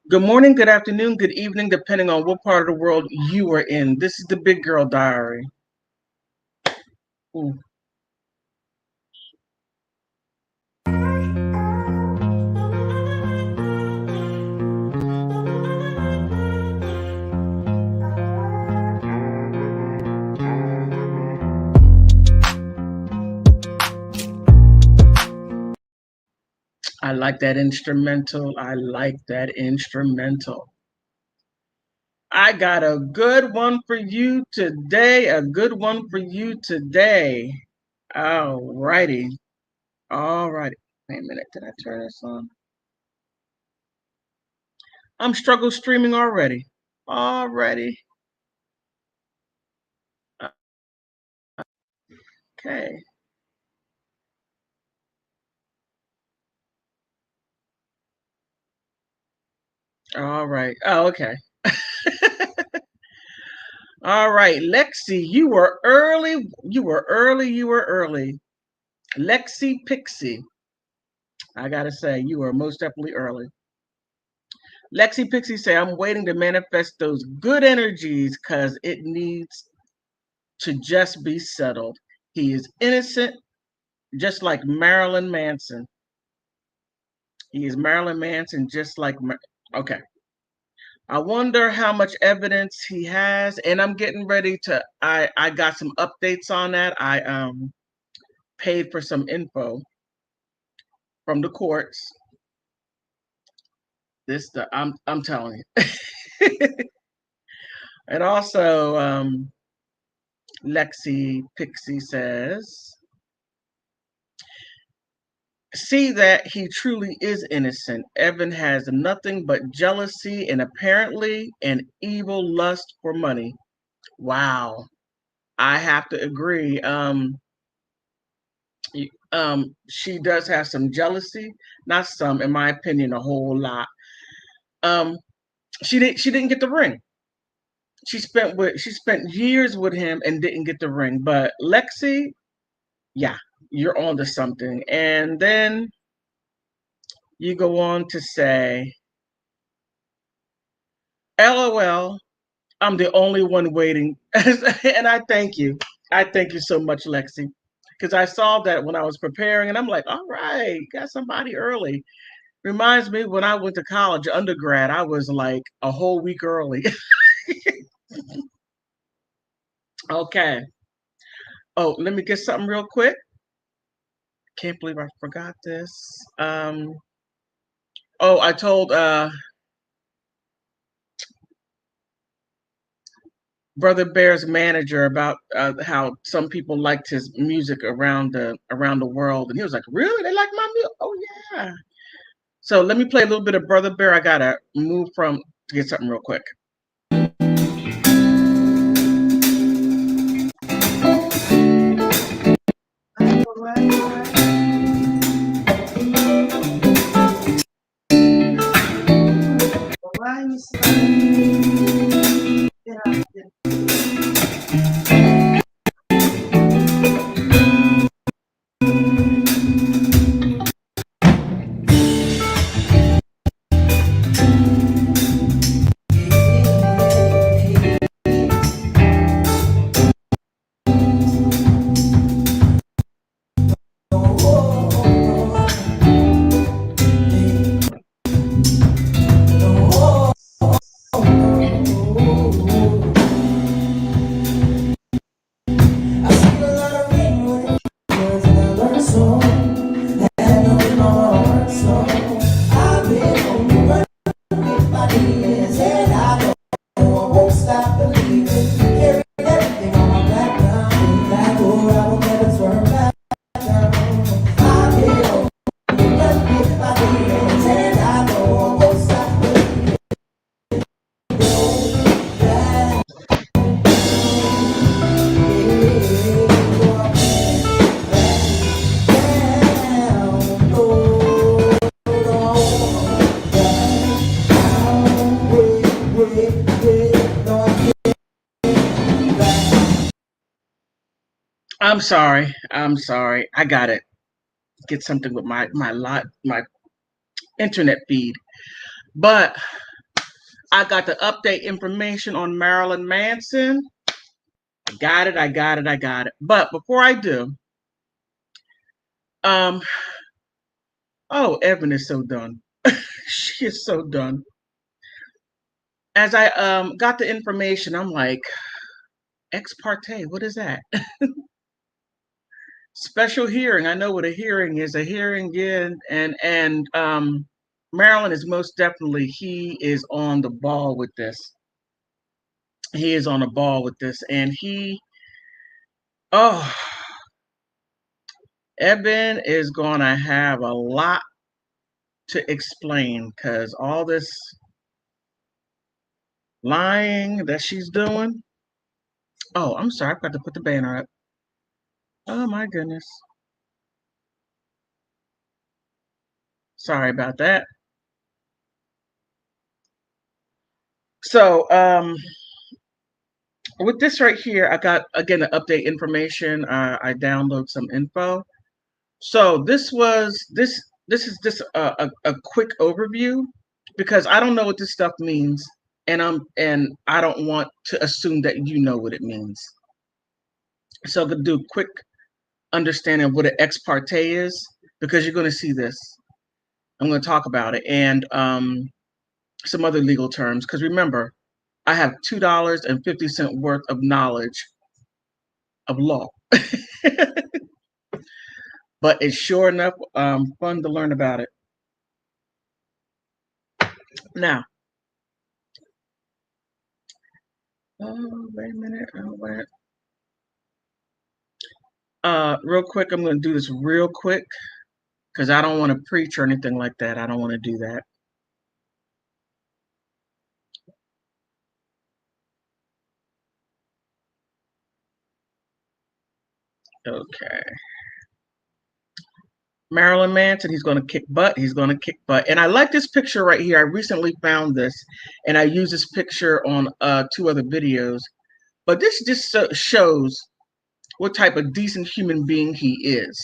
Good morning, good afternoon, good evening, depending on what part of the world you are in. This is the Big Girl Diary. Ooh. I like that instrumental. I like that instrumental. I got a good one for you today. A good one for you today. All righty. All righty. Wait a minute. Did I turn this on? I'm struggle streaming already. Already. Okay. All right. Oh, okay. All right, Lexi, you were early. You were early. You were early. Lexi Pixie. I gotta say, you are most definitely early. Lexi Pixie say, I'm waiting to manifest those good energies because it needs to just be settled. He is innocent, just like Marilyn Manson. He is Marilyn Manson, just like. Okay. I wonder how much evidence he has, and I'm getting ready to. I got some updates on that. I paid for some info from the courts. I'm telling you. And also, Lexi Pixie says, see that he truly is innocent. Evan has nothing but jealousy and apparently an evil lust for money. Wow. I have to agree. She does have some jealousy, not some, in my opinion, a whole lot. Um, she didn't get the ring. She spent years with him and didn't get the ring. But Lexi, yeah, you're on to something. And then you go on to say, LOL, I'm the only one waiting. And I thank you. I thank you so much, Lexi. Because I saw that when I was preparing, and I'm like, all right, got somebody early. Reminds me when I went to college, undergrad, I was like a whole week early. Okay. Oh, let me get something real quick. Can't believe I forgot this. Oh, I told Brother Bear's manager about how some people liked his music around the world, and he was like, "Really? They like my music? Oh yeah." So let me play a little bit of Brother Bear. I gotta move from to get something real quick. I'm sorry. I'm sorry. I got it. Get something with my internet feed. But I got the update information on Marilyn Manson. I got it. But before I do, oh, Evan is so done. She is so done. As I got the information, I'm like, ex parte, what is that? Special hearing. I know what a hearing is. A hearing, yeah, and Marilyn is most definitely, he is on the ball with this. He is on the ball with this, and oh, Eben is gonna have a lot to explain because all this lying that she's doing. Oh, I'm sorry, I've got to put the banner up. Oh my goodness. Sorry about that. So, with this right here, I got again the update information. I download some info. So this is just a quick overview because I don't know what this stuff means, and I don't want to assume that you know what it means. So I'm gonna do a quick understanding of what an ex parte is because you're gonna see this. I'm gonna talk about it and some other legal terms because remember, I have $2.50 worth of knowledge of law. But it's sure enough fun to learn about it. Now, oh, wait a minute. Oh, wait. Real quick, I'm going to do this real quick because I don't want to preach or anything like that. I don't want to do that. Okay. Marilyn Manson, he's going to kick butt. He's going to kick butt. And I like this picture right here. I recently found this, and I use this picture on 2 other videos. But this just shows what type of decent human being he is.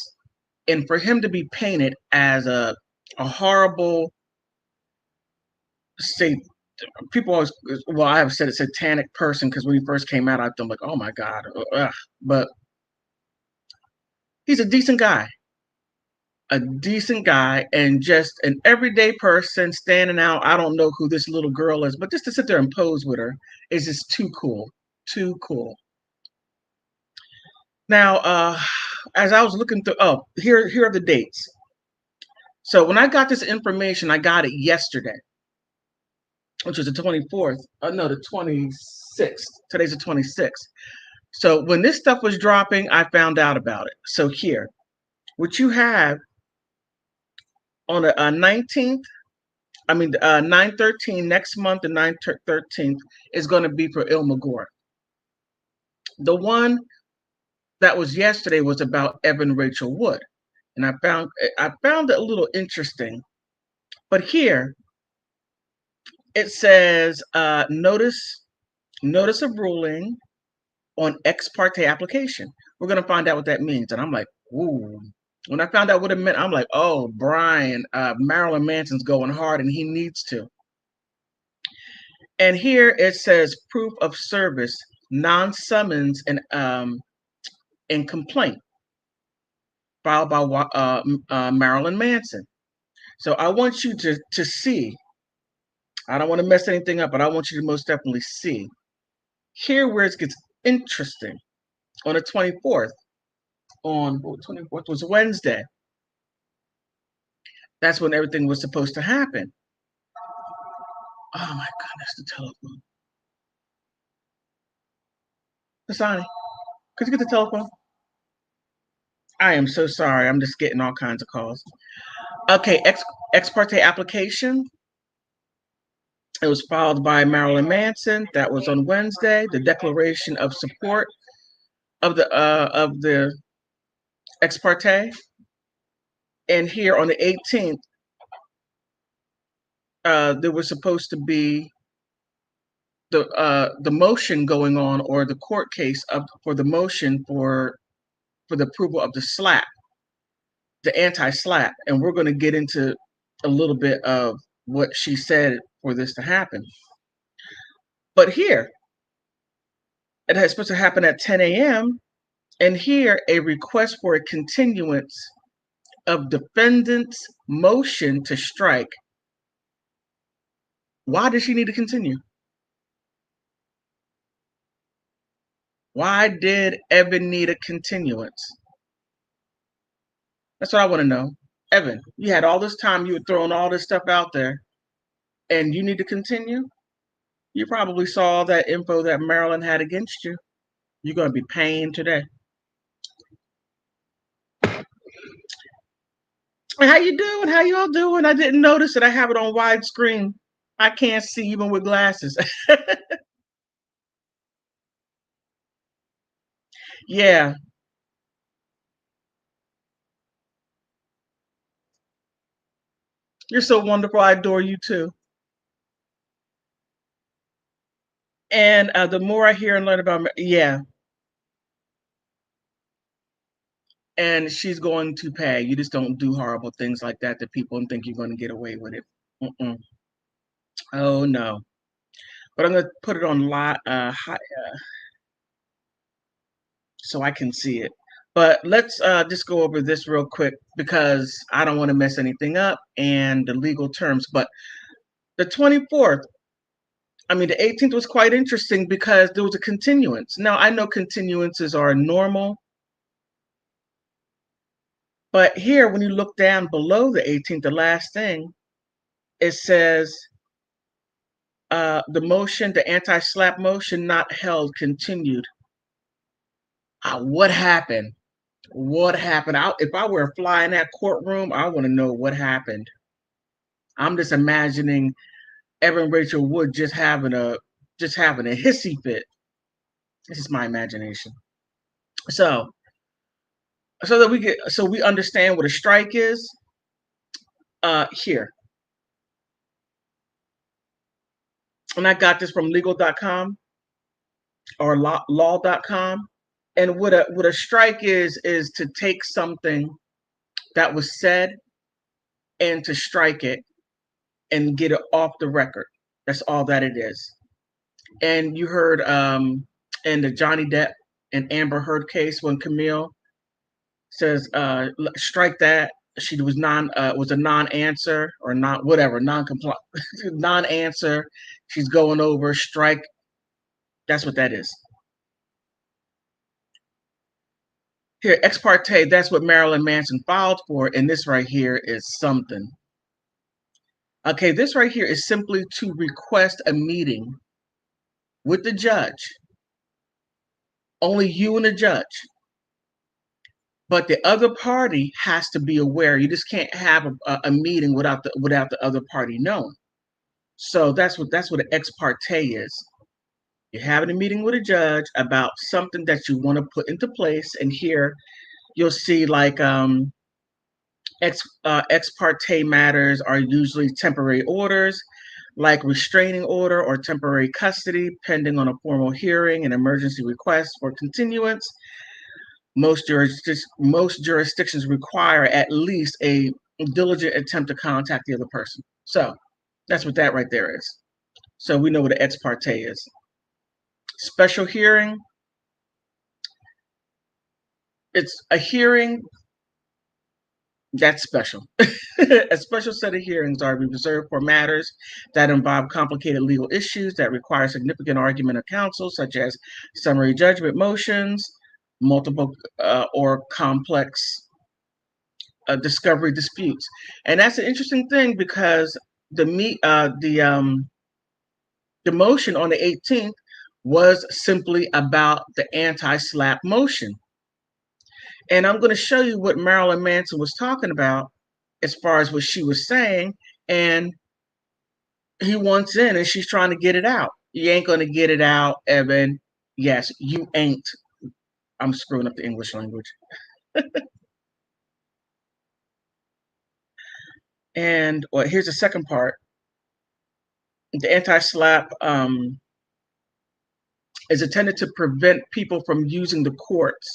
And for him to be painted as a horrible, say, people always, well, I have said a satanic person because when he first came out, I thought like, oh my God. Ugh. But he's a decent guy. A decent guy and just an everyday person standing out. I don't know who this little girl is, but just to sit there and pose with her is just too cool. Too cool. Now, as I was looking through, oh, here are the dates. So when I got this information, I got it yesterday, which was the 24th. No, the 26th. Today's the 26th. So when this stuff was dropping, I found out about it. So here, what you have on the 19th, 9/13 next month, the 9/13th is going to be for Illma Gore. The one that was yesterday was about Evan Rachel Wood, and I found it a little interesting. But here it says notice of ruling on ex parte application. We're going to find out what that means, and I'm like, ooh. When I found out what it meant, I'm like, oh, Brian, Marilyn Manson's going hard, and he needs to. And here it says proof of service, non-summons, and complaint filed by Marilyn Manson. So I want you to see. I don't want to mess anything up, but I want you to most definitely see. Here where it gets interesting. On the 24th, on 24th was Wednesday. That's when everything was supposed to happen. Oh my goodness, the telephone. Hasani, could you get the telephone? I am so sorry. I'm just getting all kinds of calls. Okay, ex parte application. It was filed by Marilyn Manson. That was on Wednesday. The declaration of support of the ex parte. And here on the 18th, there was supposed to be the motion going on, or the court case for the motion for the approval of the SLAPP, the anti-SLAPP, and we're going to get into a little bit of what she said for this to happen. But here, it is supposed to happen at 10 a.m. And here, a request for a continuance of defendant's motion to strike. Why does she need to continue? Why did Evan need a continuance? That's what I want to know. Evan, you had all this time, you were throwing all this stuff out there, and you need to continue? You probably saw that info that Marilyn had against you. You're going to be paying today. How you doing? How you all doing? I didn't notice that I have it on widescreen. I can't see even with glasses. Yeah. You're so wonderful. I adore you too. And the more I hear and learn about, yeah, and she's going to pay. You just don't do horrible things like that to people and think you're going to get away with it. Mm-mm. Oh no. But I'm going to put it on high, so I can see it. But let's just go over this real quick because I don't want to mess anything up and the legal terms. But the 24th, the 18th was quite interesting because there was a continuance. Now, I know continuances are normal, but here, when you look down below the 18th, the last thing, it says the motion, the anti-SLAPP motion not held, continued. What happened? What happened? If I were a fly in that courtroom, I want to know what happened. I'm just imagining Evan Rachel Wood just having a hissy fit. This is my imagination. So that we understand what a strike is. Here, and I got this from legal.com or law.com. And what a strike is to take something that was said and to strike it and get it off the record. That's all that it is. And you heard in the Johnny Depp and Amber Heard case when Camille says strike that, she was a non-answer or not whatever non-compliant non-answer. She's going over strike. That's what that is. Here, ex parte, that's what Marilyn Manson filed for, and this right here is something. Okay, this right here is simply to request a meeting with the judge. Only you and the judge. But the other party has to be aware. You just can't have a meeting without the other party knowing. So that's what an ex parte is. You're having a meeting with a judge about something that you want to put into place, and here you'll see like ex parte matters are usually temporary orders, like restraining order or temporary custody, pending on a formal hearing and emergency request for continuance. Most jurisdictions require at least a diligent attempt to contact the other person. So that's what that right there is. So we know what an ex parte is. Special hearing. It's a hearing that's special. A special set of hearings are reserved for matters that involve complicated legal issues that require significant argument of counsel, such as summary judgment motions, multiple or complex discovery disputes. And that's an interesting thing because the motion on the 18th was simply about the anti-SLAPP motion. And I'm going to show you what Marilyn Manson was talking about as far as what she was saying. And he wants in and she's trying to get it out. You ain't going to get it out, Evan. Yes, you ain't. I'm screwing up the English language. And here's the second part. The anti-SLAPP is intended to prevent people from using the courts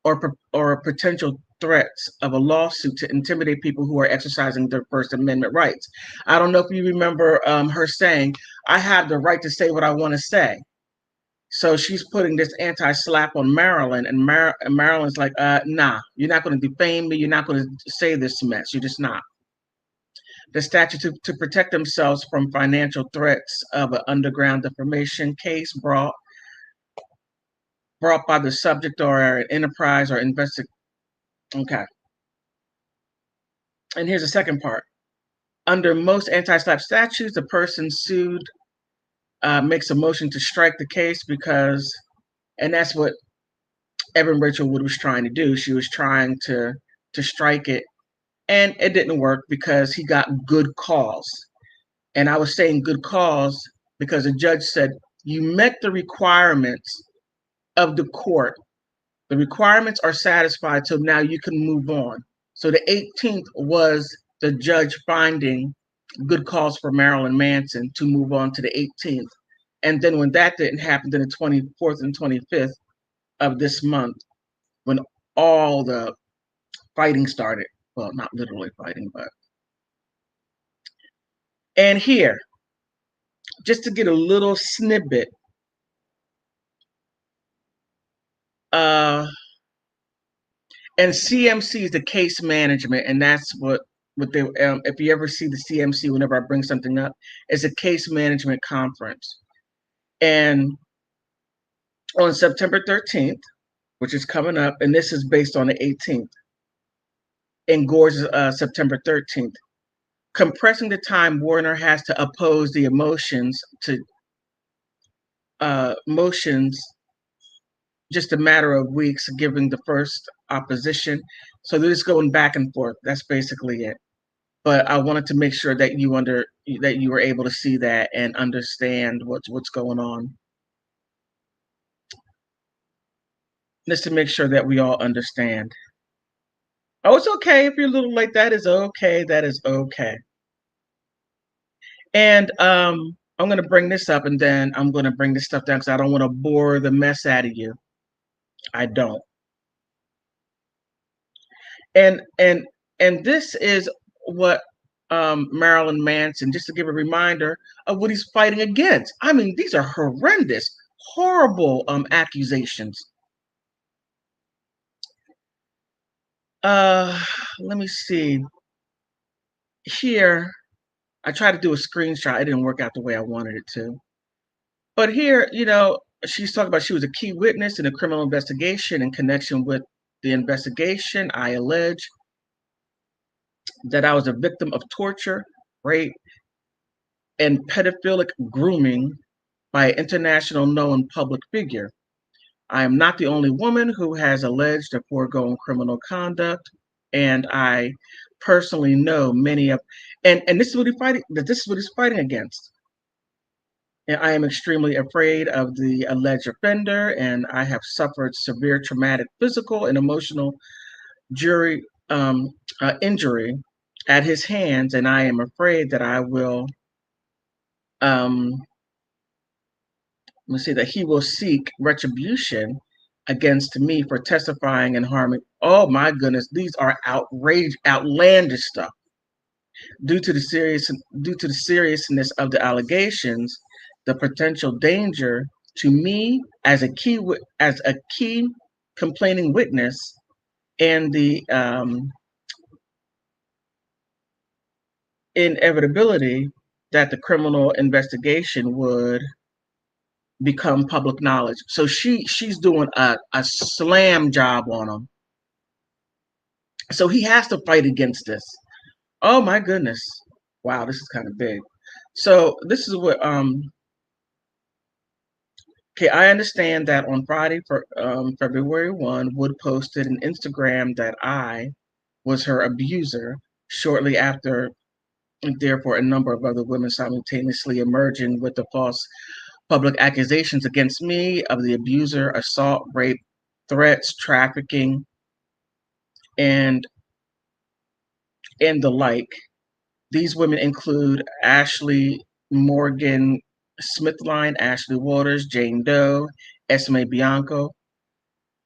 or potential threats of a lawsuit to intimidate people who are exercising their First Amendment rights. I don't know if you remember her saying, I have the right to say what I want to say. So she's putting this anti-SLAPP on Marilyn, and Marilyn's like, nah, you're not going to defame me. You're not going to say this mess. You're just not. The statute to protect themselves from financial threats of an underground defamation case brought by the subject or an enterprise or Okay. And here's the second part. Under most anti-SLAPP statutes, the person sued makes a motion to strike the case because, and that's what Evan Rachel Wood was trying to do. She was trying to strike it, and it didn't work because he got good cause. And I was saying good cause because the judge said you met the requirements of the court. The requirements are satisfied, so now you can move on. So the 18th was the judge finding good cause for Marilyn Manson to move on to the 18th. And then when that didn't happen, then the 24th and 25th of this month, when all the fighting started. Well, not literally fighting, but. And here, just to get a little snippet, and CMC is the case management, and that's what they, if you ever see the CMC, whenever I bring something up, it's a case management conference. And on September 13th, which is coming up, and this is based on the 18th, and Gore's September 13th, compressing the time Warner has to oppose the motions, just a matter of weeks, giving the first opposition. So they're just going back and forth. That's basically it. But I wanted to make sure that you were able to see that and understand what's going on. Just to make sure that we all understand. Oh, it's okay if you're a little late. That is okay. That is okay. And I'm going to bring this up, and then I'm going to bring this stuff down because I don't want to bore the mess out of you. I don't. And this is what Marilyn Manson, just to give a reminder of what he's fighting against. I mean, these are horrendous, horrible accusations. Let me see. Here, I tried to do a screenshot. It didn't work out the way I wanted it to. But here, she's talking about she was a key witness in a criminal investigation. In connection with the investigation, I allege that I was a victim of torture, rape, and pedophilic grooming by an international known public figure. I am not the only woman who has alleged the foregoing criminal conduct, and I personally know many of, and this is what he's fighting against. And I am extremely afraid of the alleged offender, and I have suffered severe traumatic physical and emotional injury at his hands, and I am afraid that I will that he will seek retribution against me for testifying and harming. Oh my goodness, these are outlandish stuff. Due to the seriousness of the allegations, the potential danger to me as a key complaining witness, and the inevitability that the criminal investigation would become public knowledge. So she's doing a slam job on him. So he has to fight against this. Oh my goodness. Wow, this is kind of big. So this is what okay, I understand that on Friday, for February 1, Wood posted an Instagram that I was her abuser. Shortly after, therefore, a number of other women simultaneously emerging with the false public accusations against me of the abuser, assault, rape, threats, trafficking, and the like. These women include Ashley Morgan Smithline, Ashley Waters, Jane Doe, Esme Bianco,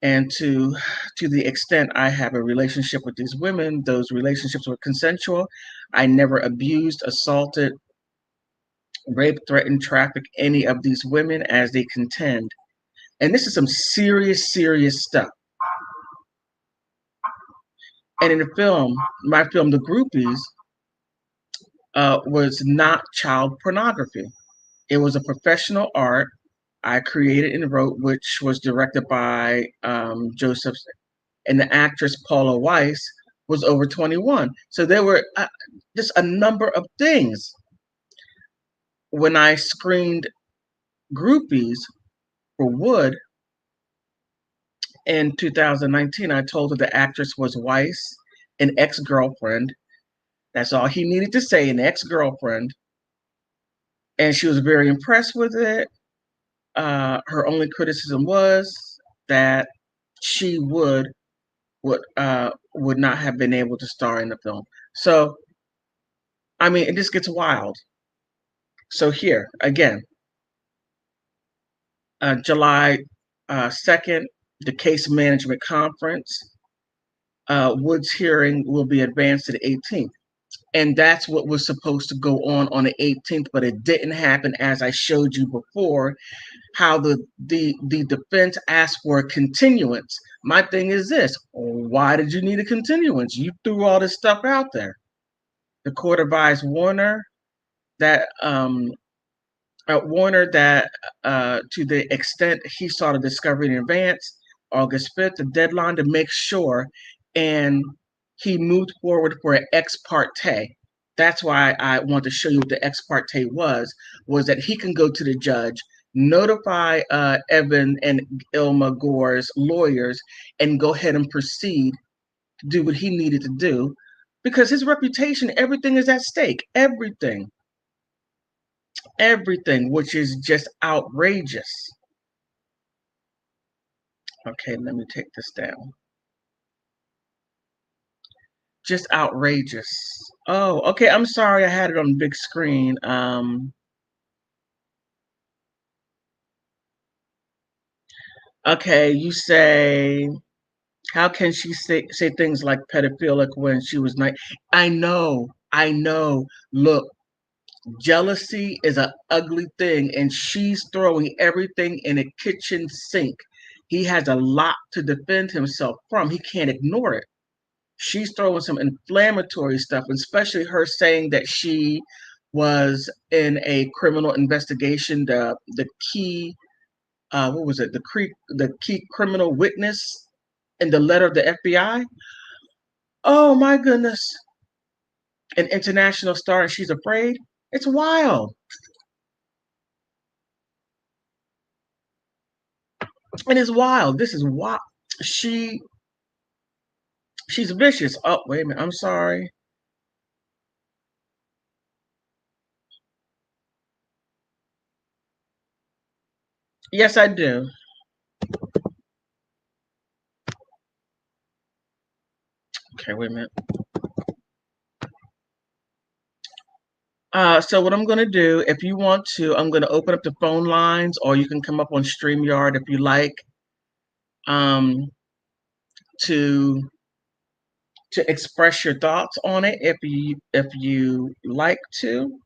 And to the extent I have a relationship with these women, those relationships were consensual. I never abused, assaulted, raped, threatened, trafficked any of these women as they contend. And this is some serious, serious stuff. And in the film, my film, The Groupies, was not child pornography. It was a professional art I created and wrote, which was directed by Joseph, and the actress Paula Weiss was over 21. So there were just a number of things. When I screened Groupies for Wood in 2019, I told her the actress was Weiss, an ex-girlfriend. That's all he needed to say, an ex-girlfriend. And she was very impressed with it. Her only criticism was that she would not have been able to star in the film. So, I mean, it just gets wild. So here again, July 2nd, the case management conference. Wood's hearing will be advanced to the 18th. And that's what was supposed to go on the 18th, but it didn't happen, as I showed you before, how the defense asked for a continuance. My thing is this: why did you need a continuance? You threw all this stuff out there. The court advised Warner that to the extent he saw the discovery in advance, August 5th, the deadline to make sure, and he moved forward for an ex parte. That's why I want to show you what the ex parte was that he can go to the judge, notify Evan and Illma Gore's lawyers, and go ahead and proceed to do what he needed to do, because his reputation, everything is at stake. Everything, which is just outrageous. Okay, let me take this down. Just outrageous. Oh, okay, I'm sorry I had it on the big screen. Okay, you say, how can she say things like pedophilic when she was 9? I know. Look, jealousy is an ugly thing, and she's throwing everything in a kitchen sink. He has a lot to defend himself from. He can't ignore it. She's throwing some inflammatory stuff, especially her saying that she was in a criminal investigation. The key, what was it? The key criminal witness in the letter of the FBI. Oh my goodness! An international star, and she's afraid. It's wild. It is wild. This is wild. She's vicious. Oh, wait a minute. I'm sorry. Yes, I do. Okay, wait a minute. So what I'm going to do, if you want to, I'm going to open up the phone lines, or you can come up on StreamYard if you like, to express your thoughts on it if you like to.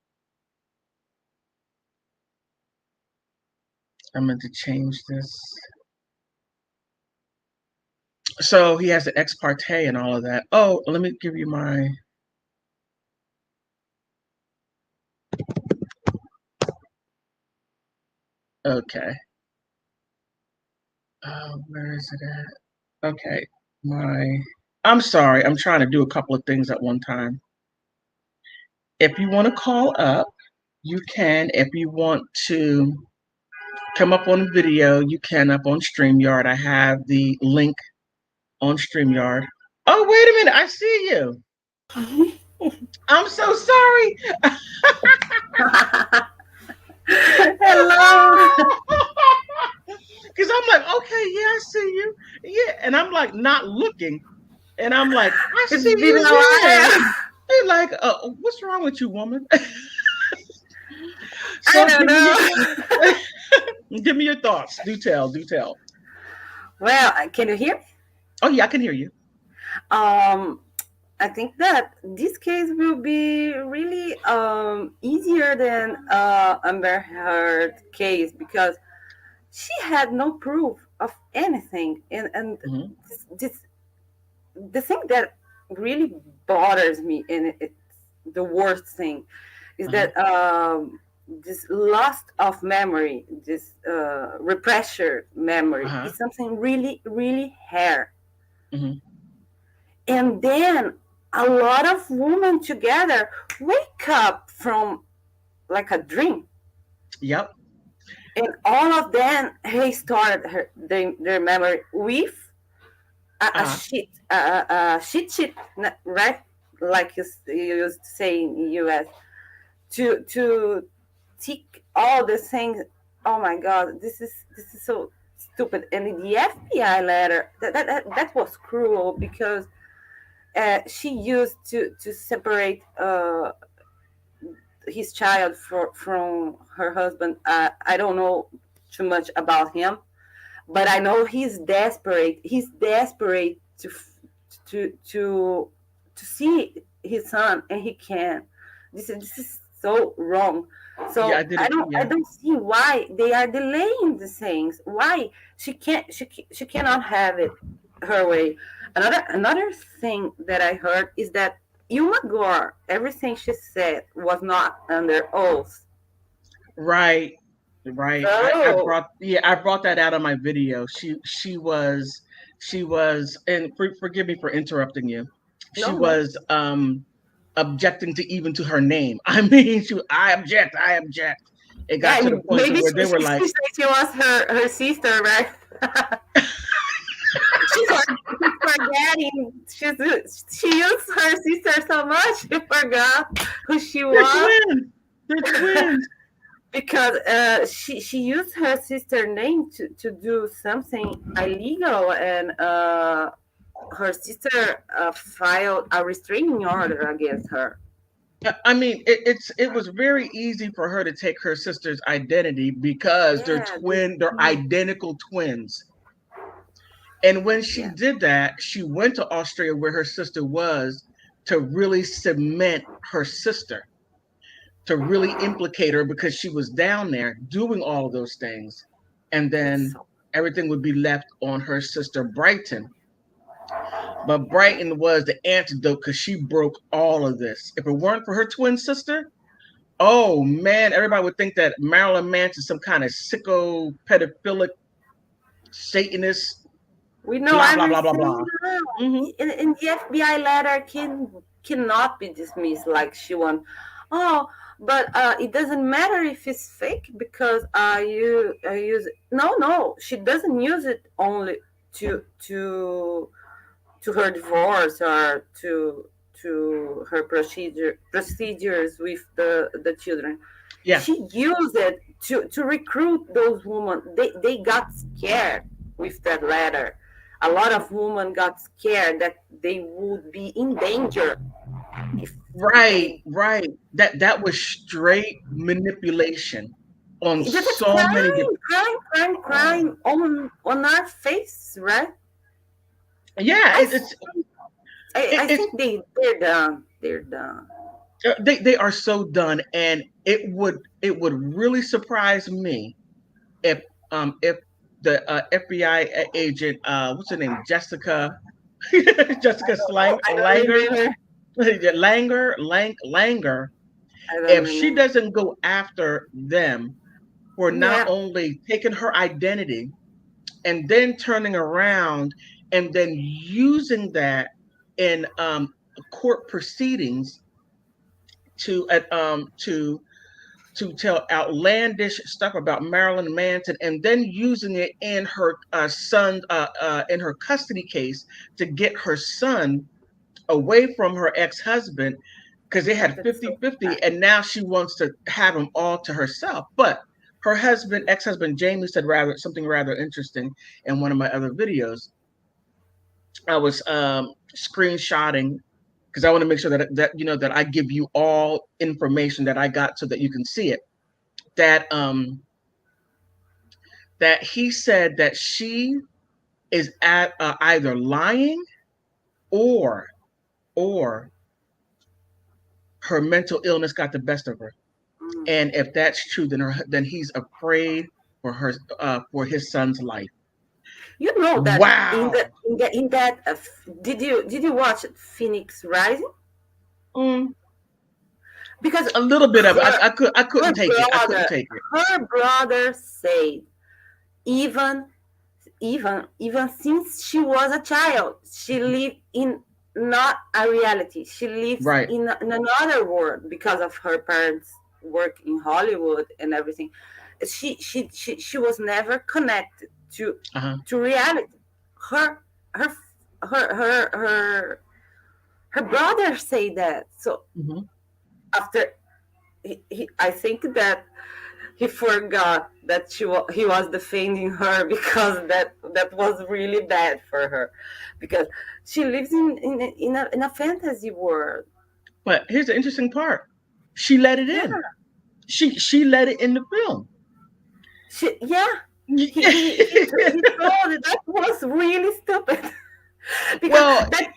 I'm going to change this. So he has the ex parte and all of that. Oh, let me give you my. Okay. Where is it at? Okay. I'm sorry. I'm trying to do a couple of things at one time. If you want to call up, you can. If you want to come up on video, you can up on StreamYard. I have the link on StreamYard. Oh, wait a minute. I see you. I'm so sorry. Hello. Because I'm like, okay, yeah, I see you. Yeah. And I'm like, not looking. And I'm like, I It's see been you a there. while. They're like, what's wrong with you, woman? I So don't know. give me your thoughts. Do tell. Well, can you hear me? Oh yeah, I can hear you. Um, I think that this case will be really easier than Amber Heard case because she had no proof of anything, and Hmm. this the thing that really bothers me, and it's the worst thing, is Uh-huh. that this loss of memory, this repressed memory, Uh-huh. is something really, really hard. Hmm. And then a lot of women together wake up from like a dream, Yep. and all of them restart their memory with a Uh-huh. sheet, right? Like you used to say in the US, to tick all the things. Oh my God, this is so stupid. And in the FBI letter, that was cruel because she used to separate his child from her husband. I don't know too much about him, but I know he's desperate. He's desperate to see his son, and he can't. This is so wrong. Yeah, I So did I it. don't I Yeah. don't see why they are delaying the things. Why she cannot have it her way. Another thing that I heard is that Ilma Gore, everything she said was not under oath. Right. Right. I So brought yeah, I brought that out on my video. She was and forgive me for interrupting you. She no, no. was objecting to even to her name. I mean, I object, I object. It got Yeah, to the point to maybe where they were she like, said she was her sister, right? She's forgetting. She used her sister so much she forgot who she they're was twins. They're twins. because she used her sister name to do something illegal, and her sister filed a restraining order against her. I mean, it was very easy for her to take her sister's identity because Yeah, they're identical twins. And when she yeah, did that, she went to Australia where her sister was to really cement her sister, to really implicate her because she was down there doing all of those things. And it's then so. everything would be left on her sister Brighton. But Brighton was the antidote because she broke all of this. If it weren't for her twin sister, oh man, everybody would think that Marilyn Manson is some kind of sicko, pedophilic, Satanist, We know blah blah blah blah everything blah. now. Hmm. In the FBI letter cannot be dismissed like she won. Oh, but it doesn't matter if it's fake because you use it. No, no, she doesn't use it only to to to her divorce or to her procedures with the children. Yeah, She used it to recruit those women. They got scared with that letter. A lot of women got scared that they would be in danger if right, they. right. That was straight manipulation on That's so many different. crime on our face, right? Yeah, I it's I it's think they're done. They're done. they are so done, and it would really surprise me if the FBI agent what's her name, Jessica I Jessica don't know. I don't Langer remember. Langer, I don't if she remember. doesn't go after them for not Yeah, only taking her identity and then turning around and then using that in court proceedings to to tell outlandish stuff about Marilyn Manson, and then using it in her son in her custody case to get her son away from her ex-husband because they had that's so 50-50, bad. and now she wants to have them all to herself. But her husband, ex-husband Jamie, said rather interesting in one of my other videos. I was screenshotting because I want to make sure that I give you all information that I got so that you can see it. That that he said that she is either lying or or her mental illness got the best of her. Mm. And if that's true, then he's afraid for his son's life. You know that Wow. in that did you watch Phoenix Rising? Mm, Because a little bit of it. her I her couldn't take it. I couldn't brother take it. her brother said, even even since she was a child, she lived in not a reality. She lives Right. in another world because of her parents work in Hollywood and everything. She was never connected Uh-huh. to reality. Her her her her brother say that. So Hmm. after I think that he forgot that he was defending her because that was really bad for her, because she lives in a fantasy world. But here's the interesting part. She let it Yeah, in. She let it in the film. yeah. He told it that was really stupid because Well, that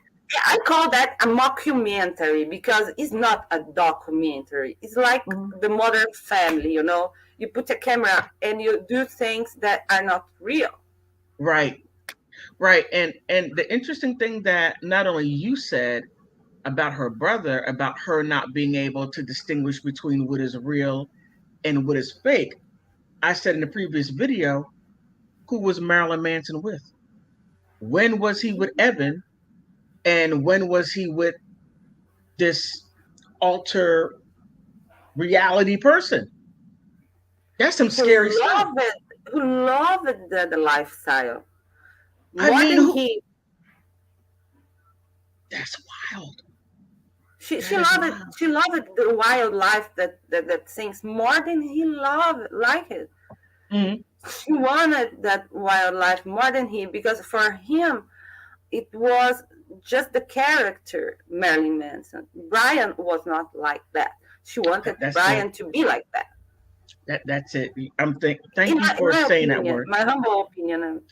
I call that a mockumentary because it's not a documentary. It's like mhm, the Modern Family, you know. You put a camera and you do things that are not real. right, right. And the interesting thing that not only you said about her brother, about her not being able to distinguish between what is real and what is fake. I said in the previous video, who was Marilyn Manson with? When was he with Evan? And when was he with this alter reality person? That's some scary Who stuff. loved it, who loved the lifestyle I more mean, than who? he. That's wild. She That is loved it. wild. She loved the wildlife that things more than he loved like it. Hmm. She wanted that wildlife more than he, because for him it was just the character Marilyn Manson. Brian was not like that. She wanted That's it. Brian to be like that. That's it. Thank you In for my saying that opinion, word. my humble opinion,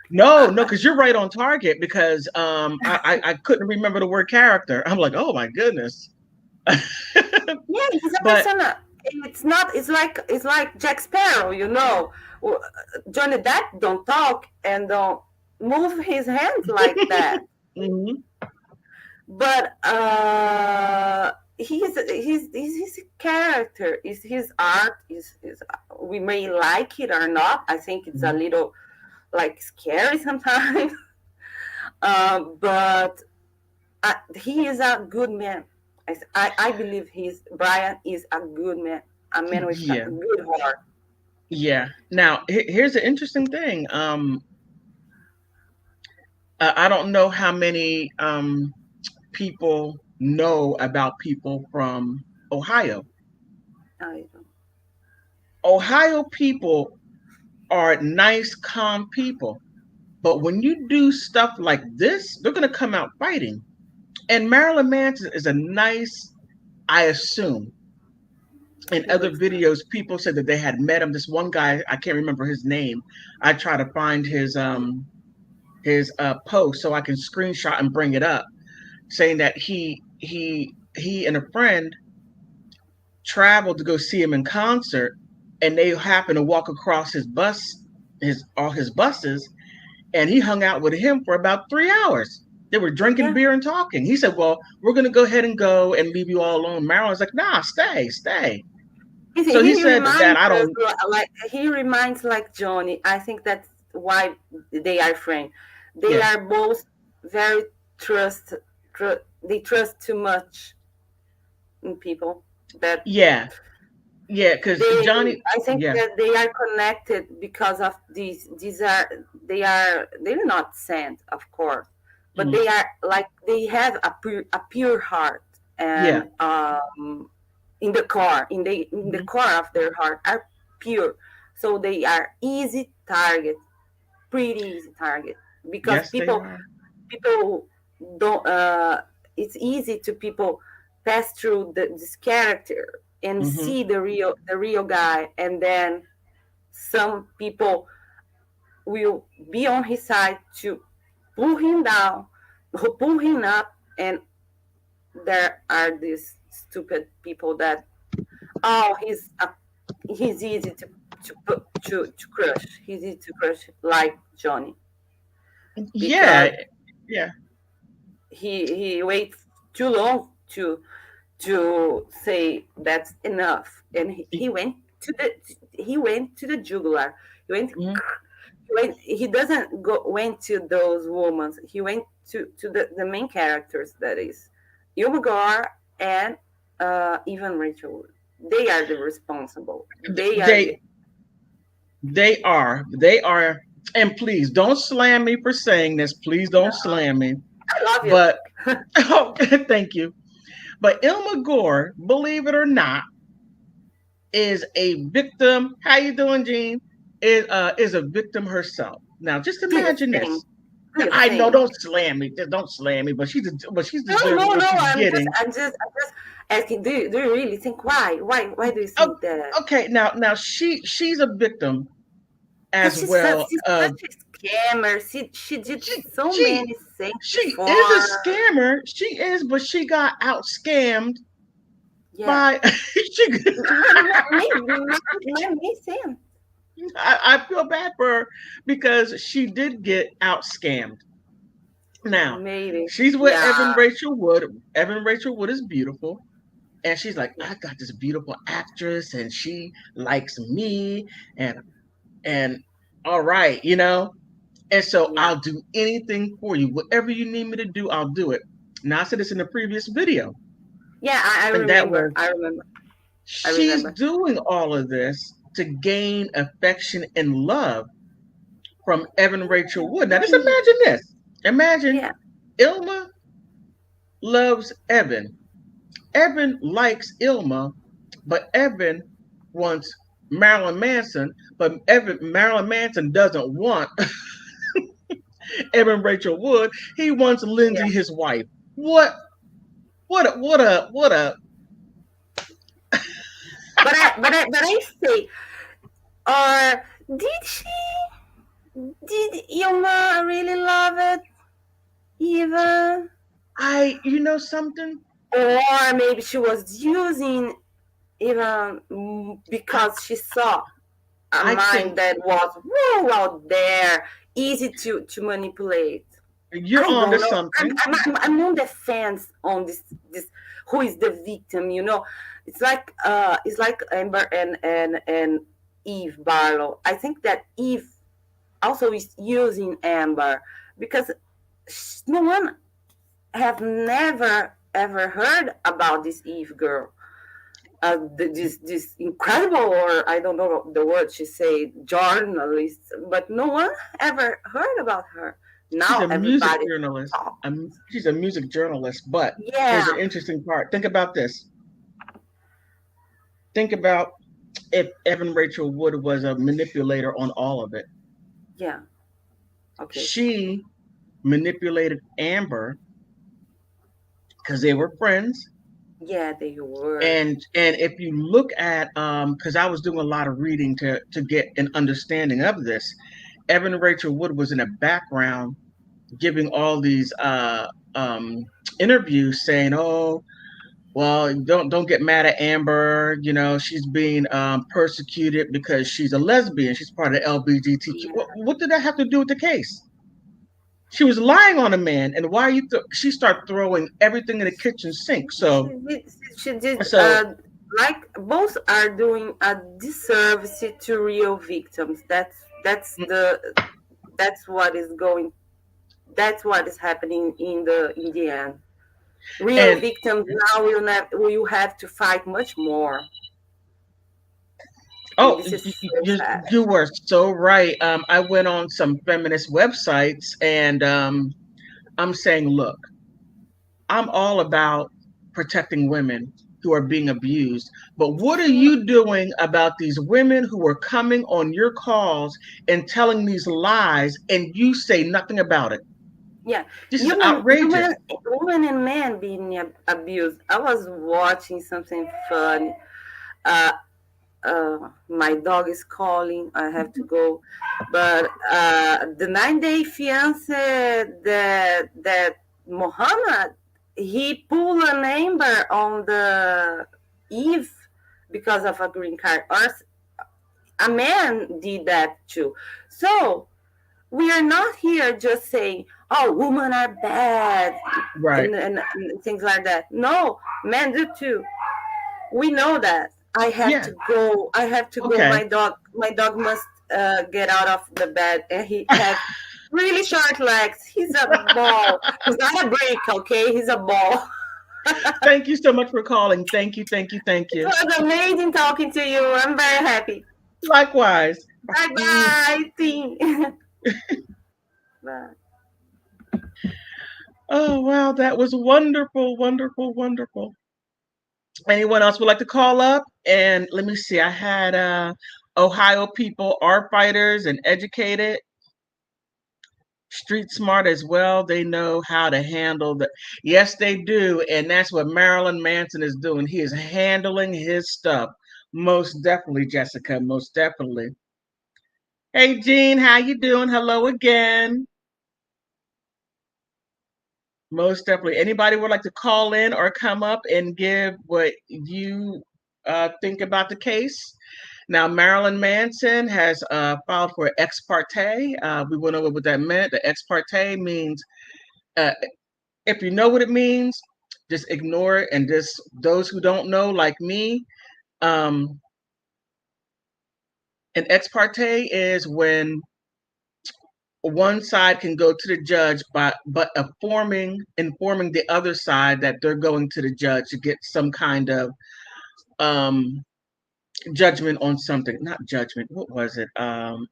No, uh, no, because you're right on target. Because I couldn't remember the word character. I'm like, oh my goodness. yeah, he's a But persona. It's not. It's like Jack Sparrow. You know, Johnny Depp don't talk and don't move his hands like that. mhm, But he's a character. Is his art. Is we may like it or not. I think it's a mhm. little like scary sometimes. But he is a good man. I believe Brian is a good man, a man with a Yeah, good heart. yeah. Now here's the interesting thing. I don't know how many people know about people from Ohio. I don't. Ohio people are nice, calm people. But when you do stuff like this, they're going to come out fighting. And Marilyn Manson is a nice, I assume. In He other looks nice. videos, people said that they had met him. This one guy, I can't remember his name. I try to find his post so I can screenshot and bring it up, saying that he and a friend traveled to go see him in concert, and they happened to walk across his bus, his all his buses, and he hung out with him for about 3 hours. They were drinking Yeah. beer and talking. He said, "Well, we're gonna go ahead and go and leave you all alone." Marilyn's like, "Nah, stay, stay." So he He said that reminds I us don't. like he reminds like Johnny. I think that's why they are friends. They Yeah, are both very trust. They trust too much in people that yeah, yeah. Because they. Johnny, I think yeah, that they are connected because of these. These are they're not sent, of course, but mhm, they are like they have a pure heart, yeah, and in the core in the mhm. core of their heart are pure, so they are easy target, pretty easy target, because Yes, they are. people don't it's easy to people pass through this character and Hmm. see the real guy, and then some people will be on his side to pull him down, pull him up, and there are these stupid people that, oh, he's easy to crush. He's easy to crush, like Johnny, because Yeah, yeah. he waits too long to say that's enough, and he went to the jugular. He went. Mhm. He doesn't go went to those women. He went to the main characters, that is Ilma Gore and even Rachel Wood. They are the responsible. They are They the they are, and please don't slam me for saying this. Please don't slam me. I love you. But oh, thank you. But Ilma Gore, believe it or not, is a victim. How you doing, Jean? Is a victim herself. Now, just Do you imagine think? this. Do you I know, think? don't slam me. Don't slam me. But she's No, deserving no, what no. she's I'm getting. just asking. Do you really think why? Why do you Oh, think that? okay, now she's a victim Because as well she's of such a scammer. She did she so she many things she is before. a scammer. She is, but she got out scammed Yeah. by she. Makes sense. I feel bad for her because she did get out scammed. Now Maybe. she's with Yeah. Evan Rachel Wood. Evan Rachel Wood is beautiful, and she's like, Yeah. I got this beautiful actress, and she likes me, and and all right, And so Yeah. I'll do anything for you. Whatever you need me to do, I'll do it. Now I said this in the previous video, Yeah, I and that remember. was I remember. I she's remember. doing all of this to gain affection and love from Evan Rachel Wood. Now just imagine this. Imagine Yeah. Ilma loves Evan. Evan likes Ilma, but Evan wants Marilyn Manson, but Marilyn Manson doesn't want Evan Rachel Wood. He wants Yeah. Lindsay, his wife. What what a But I say, or did Yuma really love it even? I you know something? Or maybe she was using even I because she saw a I mind think that was woo out there, easy to manipulate. you're I onto don't know. something. I'm on the fence on this who is the victim. It's like Amber and Eve Barlow. I think that Eve also is using Amber because no one have never ever heard about this Eve girl. This incredible, or I don't know the word she said, journalist, but no one ever heard about her. She's Now a music everybody journalist. talks. She's a music journalist. But Yeah, here's an interesting part. Think about this. Think about if Evan Rachel Wood was a manipulator on all of it. yeah, okay, She manipulated Amber because they were friends. yeah, they were. And if you look at because I was doing a lot of reading to get an understanding of this, Evan Rachel Wood was in the background giving all these interviews saying, "Oh, well, don't get mad at Amber. She's being persecuted because she's a lesbian. She's part of the LGBTQ. Yeah, What did that have to do with the case? She was lying on a man, and why you? She started throwing everything in the kitchen sink. she So, did. She did. so Like both are doing a disservice to real victims. That's what is going. That's what is happening in the end. Real and victims now will have to fight much more, and oh, this is so you sad. you were so right. I went on some feminist websites, and I'm saying, look, I'm all about protecting women who are being abused. But what are you doing about these women who are coming on your calls and telling these lies and you say nothing about it? Yeah, This is outrageous. women and men being abused. I was watching something fun. Uh, My dog is calling. I have to go. But the 9 day fiance that Muhammad, he pulled an amber on the Eve because of a green card. Or a man did that too. So we are not here just saying, "Oh, women are bad," Right. and things like that. No, men do too. We know that. I have Yeah. to go. I have to go. Okay. My dog must get out of the bed, and he have really short legs. He's a ball. He's not a brick, okay? He's a ball. Thank you so much for calling. Thank you. Thank you. Thank It you. was amazing talking to you. I'm very happy. Likewise. Bye Mm. bye, T. Bye. Oh, wow. That was wonderful, wonderful, wonderful. Anyone else would like to call up? And let me see. I had Ohio people are fighters and educated, street smart as well. They know how to handle the. Yes, they do. And that's what Marilyn Manson is doing. He is handling his stuff. Most definitely, Jessica. Most definitely. Hey, Jean, how you doing? Hello again. Most definitely. Anybody would like to call in or come up and give what you think about the case? Now, Marilyn Manson has filed for ex parte. We went over what that meant. The ex parte means, uh, if you know what it means, just ignore it. And just those who don't know, like me, um, an ex parte is when one side can go to the judge but informing the other side that they're going to the judge to get some kind of um judgment on something. Not judgment, what was it?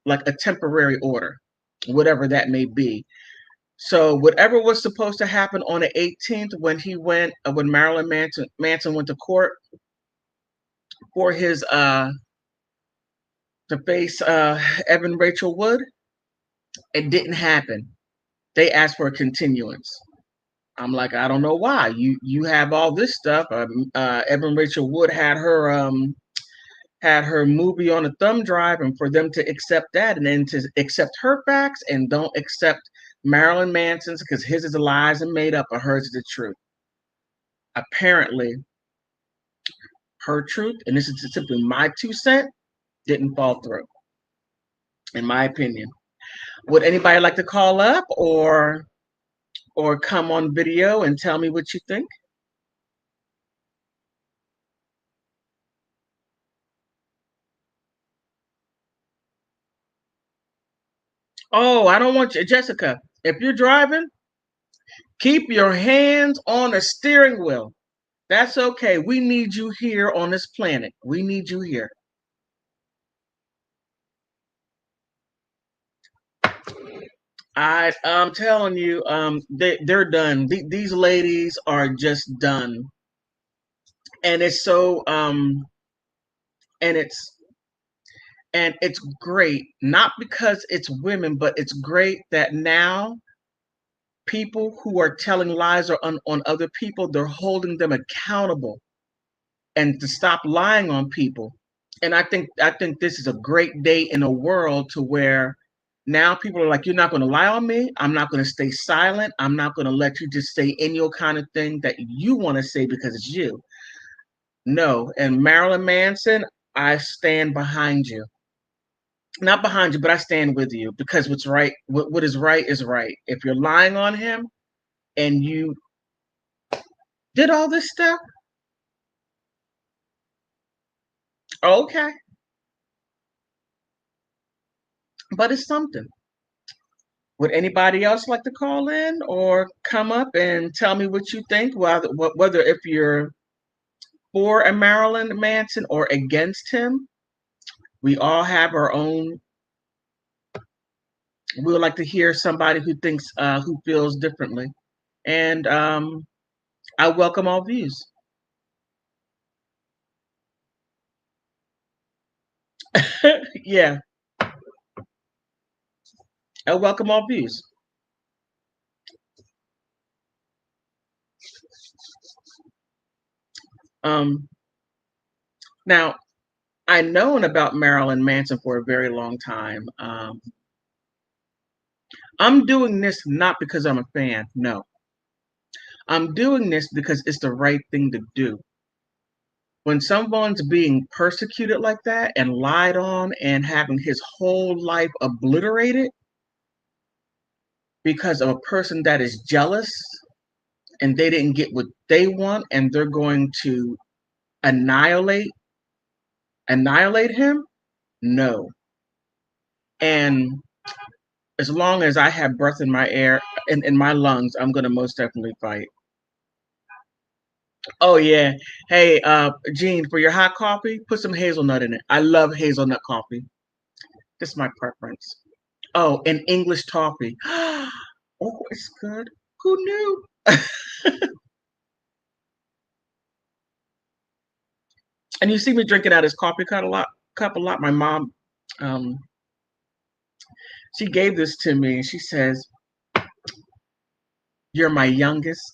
Like a temporary order, whatever that may be. So whatever was supposed to happen on the 18th when when Marilyn Manson went to court for his to face Evan Rachel Wood, it didn't happen. They asked for a continuance. I'm like, I don't know why. You have all this stuff. Evan Rachel Wood had her movie on a thumb drive, and for them to accept that, and then to accept her facts and don't accept Marilyn Manson's because his is the lies and made up, or hers is the truth. Apparently, her truth, and this is simply my 2 cents, didn't fall through, in my opinion. Would anybody like to call up or come on video and tell me what you think? Oh, I don't want you, Jessica. If you're driving, keep your hands on the steering wheel. That's okay. We need you here on this planet. We need you here. I'm telling you, they're done. These ladies are just done, and it's so and it's and it's great. Not because it's women, but it's great that now people who are telling lies on other people, they're holding them accountable and to stop lying on people. And I think this is a great day in a world to where now people are like, you're not going to lie on me. I'm not going to stay silent. I'm not going to let you just say any old kind of thing that you want to say because it's you. No. And Marilyn Manson, I stand behind you. Not behind you, but I stand with you because what's right, what is right is right. If you're lying on him and you did all this stuff, okay, but it's something. Would anybody else like to call in or come up and tell me what you think, whether if you're for a Marilyn Manson or against him? We all have our own. We would like to hear somebody who thinks, who feels differently, and I welcome all views. Yeah, I welcome all views. Um, Now, I've known about Marilyn Manson for a very long time. I'm doing this not because I'm a fan. No, I'm doing this because it's the right thing to do. When someone's being persecuted like that and lied on and having his whole life obliterated because of a person that is jealous and they didn't get what they want and they're going to annihilate him, no. And as long as I have breath in my air in my lungs, I'm gonna most definitely fight. Oh yeah. Hey, Gene, for your hot coffee, put some hazelnut in it. I love hazelnut coffee. This is my preference. Oh, and English toffee. Oh, it's good. Who knew? And you see me drinking out his coffee cup a lot. My mom, um, she gave this to me and she says, "You're my youngest.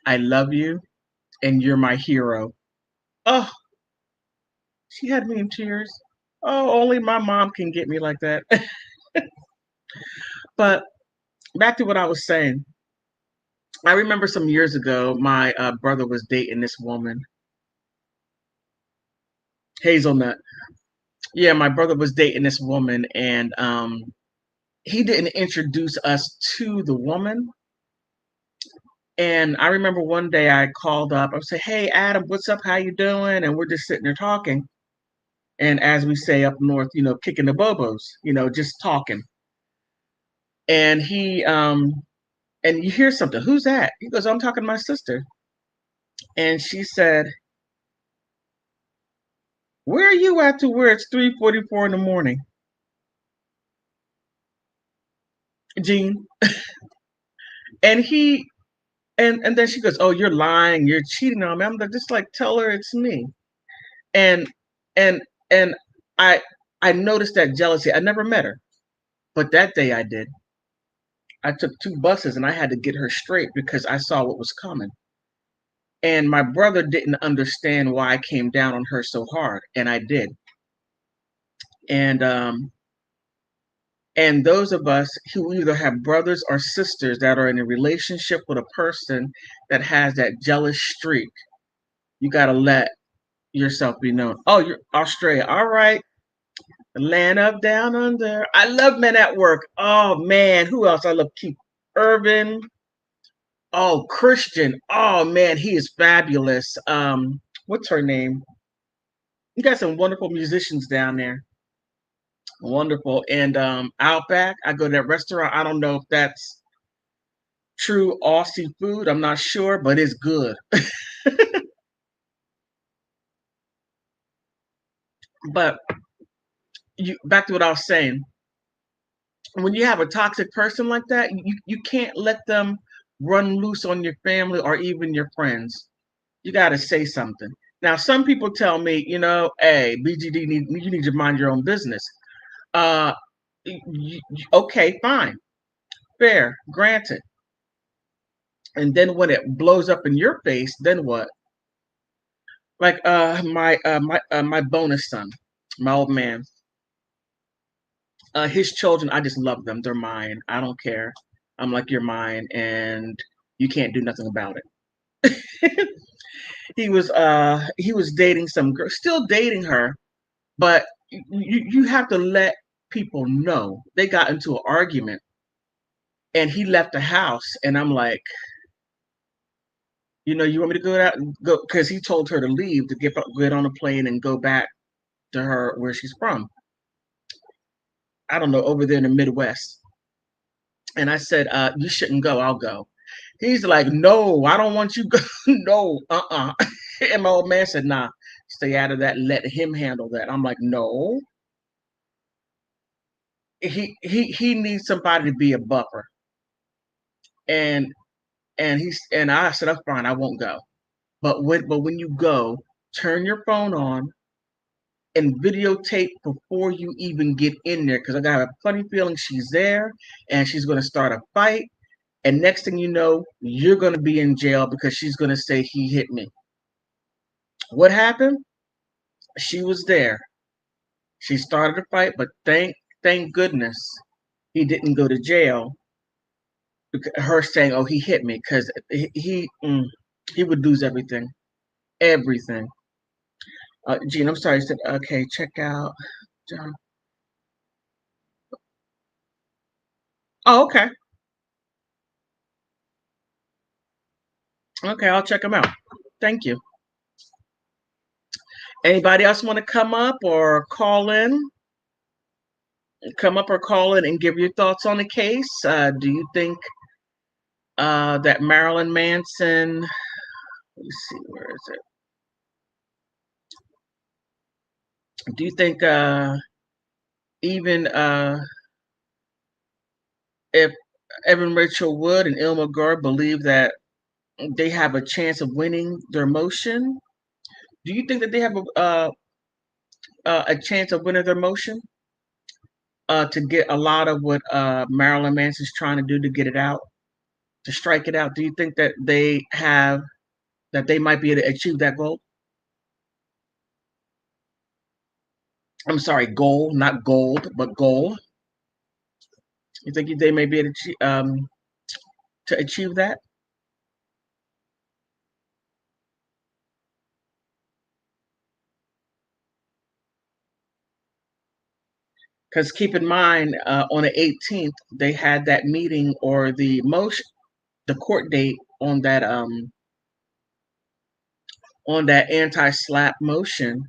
I love you, and you're my hero." Oh, she had me in tears. Oh, only my mom can get me like that. But back to what I was saying. I remember some years ago, my brother was dating this woman, Hazelnut. Yeah, my brother was dating this woman, and he didn't introduce us to the woman. And I remember one day I called up. I said, "Hey, Adam, what's up? How you doing?" And we're just sitting there talking. And as we say up north, kicking the bobos, just talking. And and you hear something. Who's that? He goes, "I'm talking to my sister." And she said, "Where are you at to where it's 3:44 in the morning, Gene?" And he and then she goes, "Oh, you're lying. You're cheating on me." I'm like, just like, tell her it's me. And and and I I noticed that jealousy. I never met her, but that day I did. I took two buses and I had to get her straight because I saw what was coming. And my brother didn't understand why I came down on her so hard, and I did. And those of us who either have brothers or sisters that are in a relationship with a person that has that jealous streak, you got to let yourself be known. Oh, you're Australia. All right. Land up down under. I love Men at Work. Oh man, who else? I love Keith Urban. Oh, Christian. Oh man, he is fabulous. What's her name? You got some wonderful musicians down there. Wonderful. And Outback, I go to that restaurant. I don't know if that's true Aussie food. I'm not sure, but it's good. But back to what I was saying. When you have a toxic person like that, you can't let them run loose on your family or even your friends. You got to say something. Now, some people tell me, hey, BGD, you need to mind your own business. Uh, okay, fine, fair, granted. And then when it blows up in your face, then what? Like my bonus son, my old man, his children, I just love them. They're mine. I don't care. I'm like, you're mine, and you can't do nothing about it. He was dating some girl, still dating her, but you have to let people know. They got into an argument, and he left the house, and I'm like, you want me to go out and go, because he told her to leave to get on a plane and go back to her where she's from. I don't know, over there in the Midwest. And I said, you shouldn't go. I'll go. He's like, no, I don't want you go. No, And my old man said, nah, stay out of that. Let him handle that. I'm like, no. He needs somebody to be a buffer. And I said, oh, fine, I won't go. But when you go, turn your phone on and videotape before you even get in there, because I got a funny feeling she's there and she's going to start a fight. And next thing you know, you're going to be in jail because she's going to say he hit me. What happened? She was there. She started a fight, but thank goodness he didn't go to jail. Her saying, "Oh, he hit me," because he would lose everything, everything. Gene, I'm sorry. I said, okay, check out John. Oh, okay, okay, I'll check him out. Thank you. Anybody else want to come up or call in? Come up or call in and give your thoughts on the case. Do you think that Marilyn Manson? Let me see, where is it? Do you think even if Evan Rachel Wood and Ilma Gore believe that they have a chance of winning their motion, do you think that they have a chance of winning their motion to get a lot of what Marilyn Manson's trying to do to get it out, to strike it out? Do you think that they might be able to achieve that goal? I'm sorry, goal, not gold, but goal. You think they may be able to achieve that? Because keep in mind, on the 18th, they had that meeting or the motion, the court date on that anti-SLAPP motion,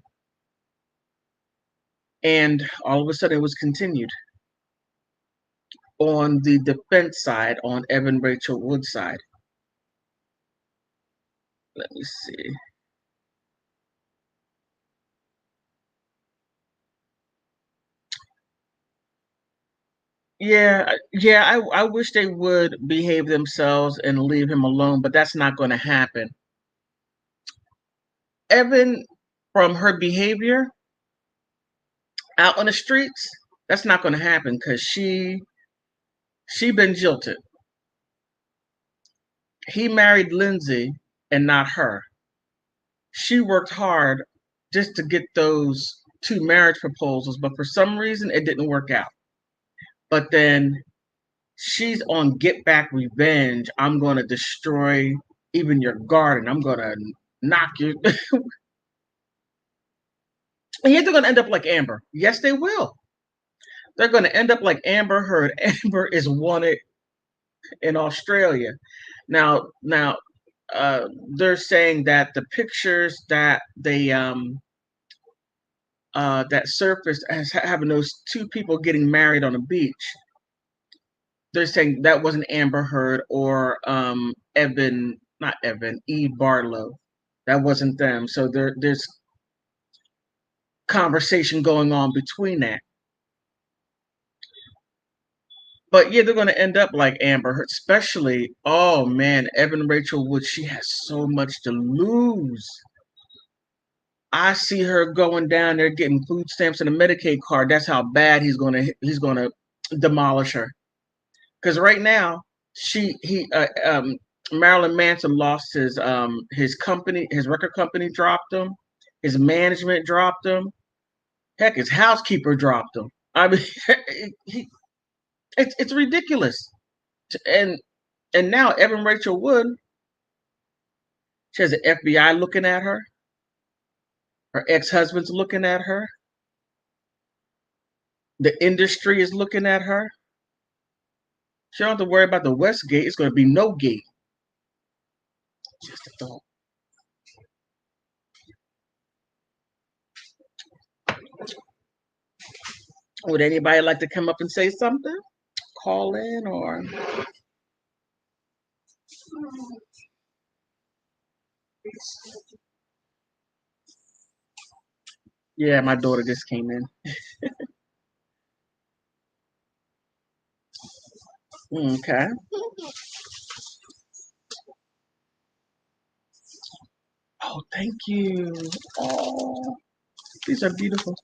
and all of a sudden it was continued on the defense side, on Evan Rachel Wood's side. Let me see. Yeah, I wish they would behave themselves and leave him alone, but that's not going to happen. Evan, from her behavior out on the streets, that's not going to happen because she been jilted. He married Lindsay and not her. She worked hard just to get those two marriage proposals, but for some reason it didn't work out. But then she's on get back revenge. I'm going to destroy even your garden. I'm going to knock you. And yet they're going to end up like Amber. Yes, they will. They're going to end up like Amber Heard. Amber is wanted in Australia. Now, they're saying that the pictures that they that surfaced as having those two people getting married on a beach, they're saying that wasn't Amber Heard or not Evan, Eve Barlow. That wasn't them. So there's conversation going on between that. But yeah, they're going to end up like Amber Heard, especially, oh man, Evan Rachel Wood, she has so much to lose. I see her going down there getting food stamps and a Medicaid card. That's how bad he's gonna demolish her. Because right now, Marilyn Manson lost his company, his record company dropped him, his management dropped him, heck, his housekeeper dropped him. I mean, it's ridiculous. And now Evan Rachel Wood, she has the FBI looking at her. Her ex-husband's looking at her. The industry is looking at her. She don't have to worry about the West Gate. It's going to be no gate. Just a thought. Would anybody like to come up and say something? Call in or? Yeah, my daughter just came in. Okay. Oh, thank you. Oh, these are beautiful.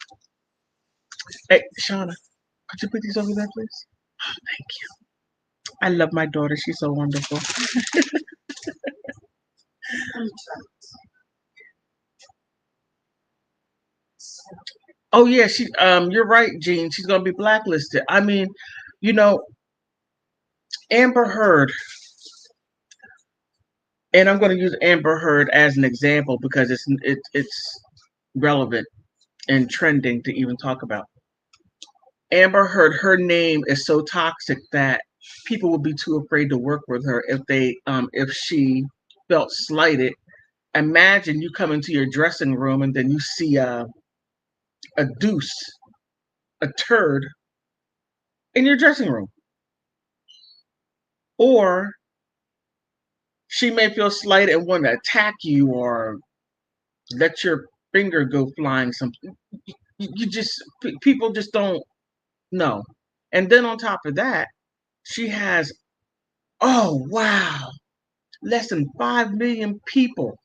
Hey, Shauna, could you put these over there, please? Oh, thank you. I love my daughter. She's so wonderful. Oh yeah, you're right, Gene. She's gonna be blacklisted. I mean, you know, Amber Heard, and I'm gonna use Amber Heard as an example because it's relevant and trending to even talk about. Amber Heard, her name is so toxic that people would be too afraid to work with her if she felt slighted. Imagine you come into your dressing room and then you see a deuce, a turd in your dressing room. Or she may feel slighted and want to attack you or let your finger go flying. Something you just people just don't know. And then on top of that, she has, oh wow, less than 5 million people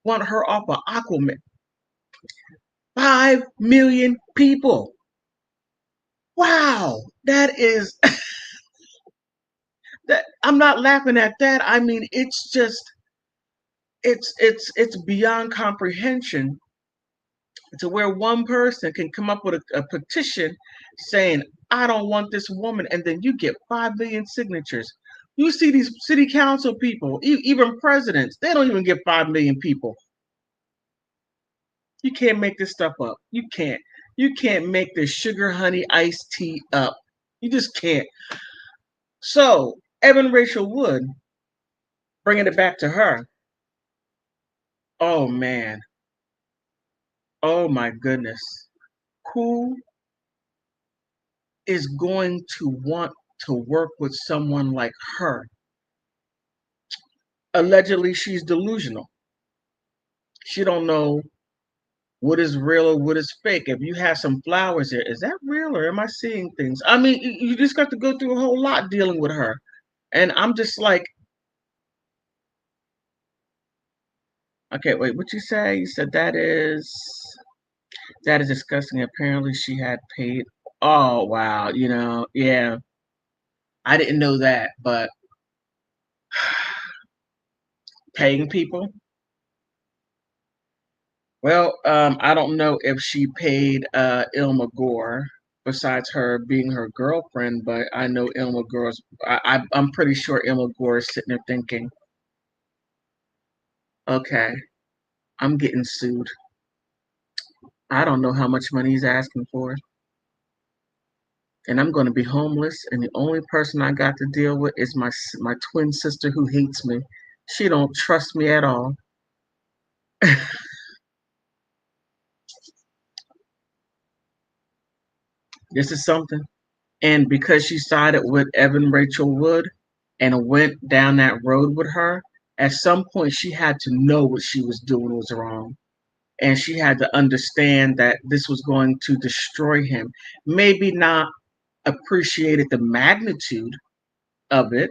want her off of Aquaman. 5 million people. Wow, that is that. I'm not laughing at that. I mean, it's just it's beyond comprehension to where one person can come up with a petition saying, I don't want this woman, and then you get 5 million signatures. You see these city council people, even presidents, they don't even get 5 million people. You can't make this stuff up. You can't. You can't make this sugar honey iced tea up. You just can't. So, Evan Rachel Wood, bringing it back to her. Oh man. Oh my goodness. Who is going to want to work with someone like her? Allegedly, she's delusional. She don't know what is real or what is fake. If you have some flowers there, is that real or am I seeing things? I mean, you just got to go through a whole lot dealing with her. And I'm just like, okay, wait, what you say? You said that is disgusting. Apparently she had paid. Oh wow, yeah. I didn't know that, but paying people. Well, I don't know if she paid Ilma Gore besides her being her girlfriend, but I know Ilma Gore's. I'm pretty sure Ilma Gore is sitting there thinking, okay, I'm getting sued. I don't know how much money he's asking for, and I'm going to be homeless. And the only person I got to deal with is my twin sister who hates me. She don't trust me at all. This is something. And because she sided with Evan Rachel Wood and went down that road with her, at some point she had to know what she was doing was wrong. And she had to understand that this was going to destroy him. Maybe not appreciated the magnitude of it,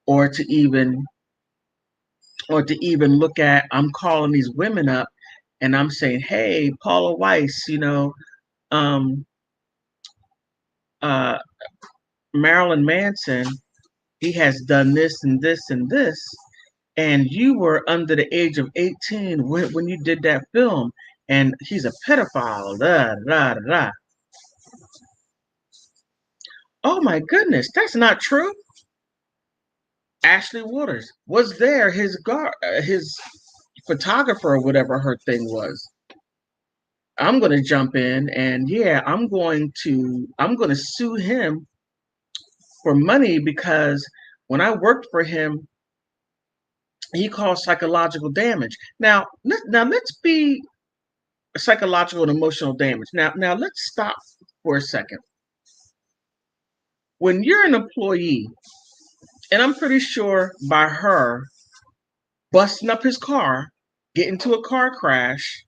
or to even look at, I'm calling these women up and I'm saying, hey, Paula Weiss, um, uh, Marilyn Manson, he has done this and this and this, and you were under the age of 18 when you did that film, and he's a pedophile. Da, da, da, da. Oh my goodness, that's not true. Ashley Waters was there, his photographer or whatever her thing was. I'm going to jump in and yeah, I'm going to sue him for money because when I worked for him, he caused psychological damage. Let's be psychological and emotional damage. Now let's stop for a second. When you're an employee, and I'm pretty sure by her busting up his car, getting into a car crash,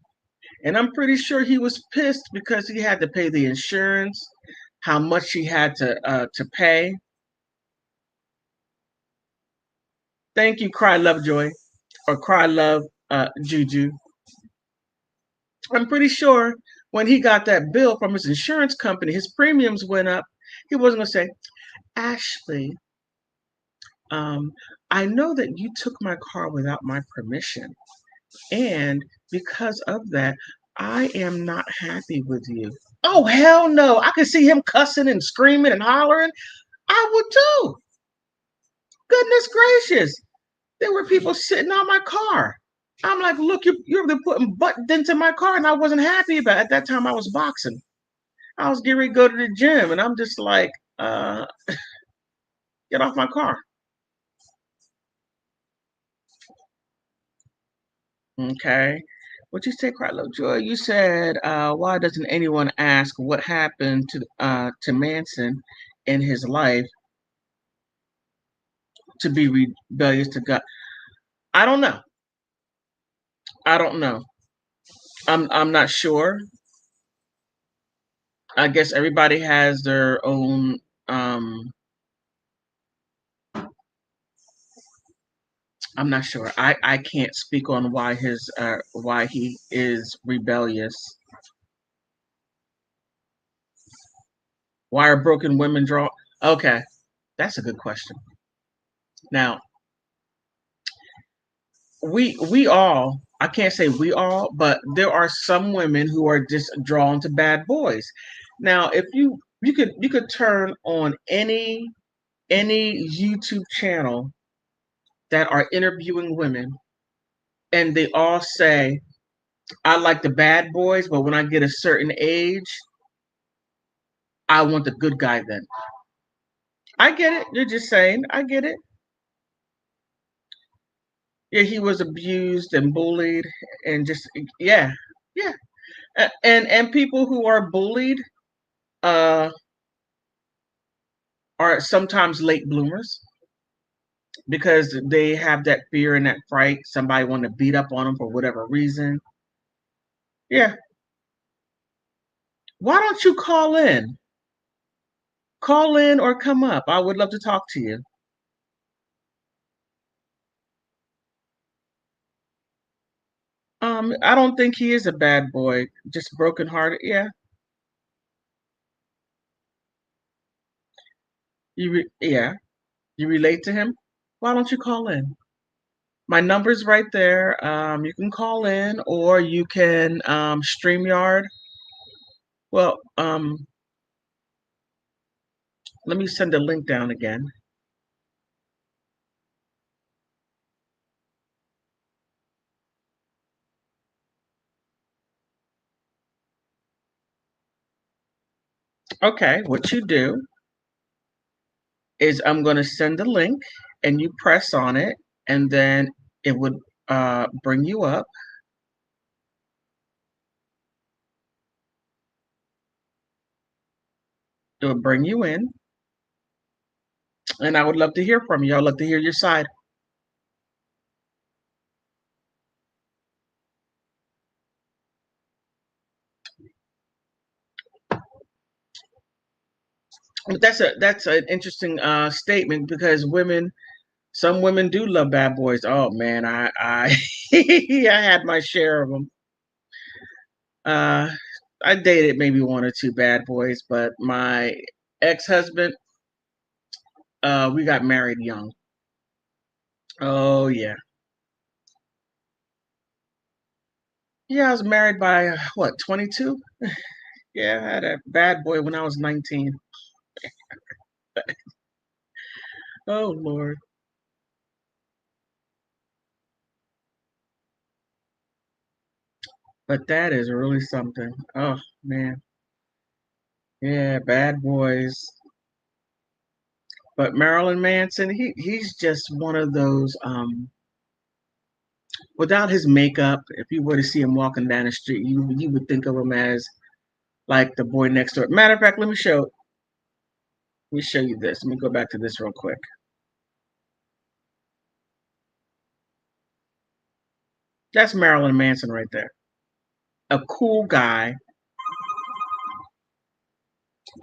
and I'm pretty sure he was pissed because he had to pay the insurance, how much he had to pay. Thank you, Cry Love Joy, or Cry Love Juju. I'm pretty sure when he got that bill from his insurance company, his premiums went up. He wasn't going to say, Ashley, um, I know that you took my car without my permission. And because of that, I am not happy with you. Oh, hell no. I could see him cussing and screaming and hollering. I would too. Goodness gracious. There were people sitting on my car. I'm like, look, you're putting butt dents in my car, and I wasn't happy about it. At that time, I was boxing. I was getting ready to go to the gym, and I'm just like, get off my car. Okay. What you say, Cry Love Joy? You said, why doesn't anyone ask what happened to Manson in his life to be rebellious to God? I don't know. I don't know. I'm not sure. I guess everybody has their own I'm not sure. I can't speak on why he is rebellious. Why are broken women drawn? Okay, that's a good question. Now, we all, I can't say we all, but there are some women who are just drawn to bad boys. Now, if you could turn on any YouTube channel that are interviewing women, and they all say, I like the bad boys, but when I get a certain age, I want the good guy then. I get it. You're just saying. I get it. Yeah, he was abused and bullied and just yeah, yeah. And people who are bullied uh are sometimes late bloomers because they have that fear and that fright. Somebody want to beat up on them for whatever reason. Yeah. Why don't you call in? Call in or come up. I would love to talk to you. I don't think he is a bad boy. Just brokenhearted. Yeah. Yeah. You relate to him? Why don't you call in? My number's right there. You can call in or you can StreamYard. Well, let me send a link down again. Okay, what you do is I'm going to send a link and you press on it, and then it would bring you up. It would bring you in, and I would love to hear from you. I'd love to hear your side. But that's an interesting statement because some women do love bad boys. Oh man, I I had my share of them. Uh, I dated maybe one or two bad boys, but my ex-husband, we got married young. Oh yeah, yeah. I was married by what, 22? Yeah, I had a bad boy when I was 19. Oh Lord, but that is really something. Oh man, yeah, bad boys. But Marilyn Manson, he's just one of those. Without his makeup, if you were to see him walking down the street, you would think of him as like the boy next door. Matter of fact, let me show you this. Let me go back to this real quick. That's Marilyn Manson right there. A cool guy.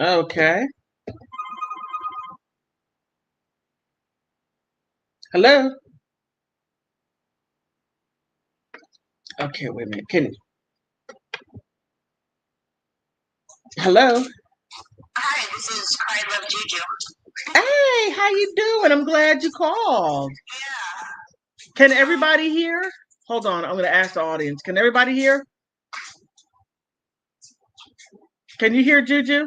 Okay. Hello. Okay, wait a minute. Hello. Hi, this is Cry Love Juju. Hey, how you doing? I'm glad you called. Yeah. Can everybody hear? Hold on, I'm gonna ask the audience. Can everybody hear? Can you hear Juju?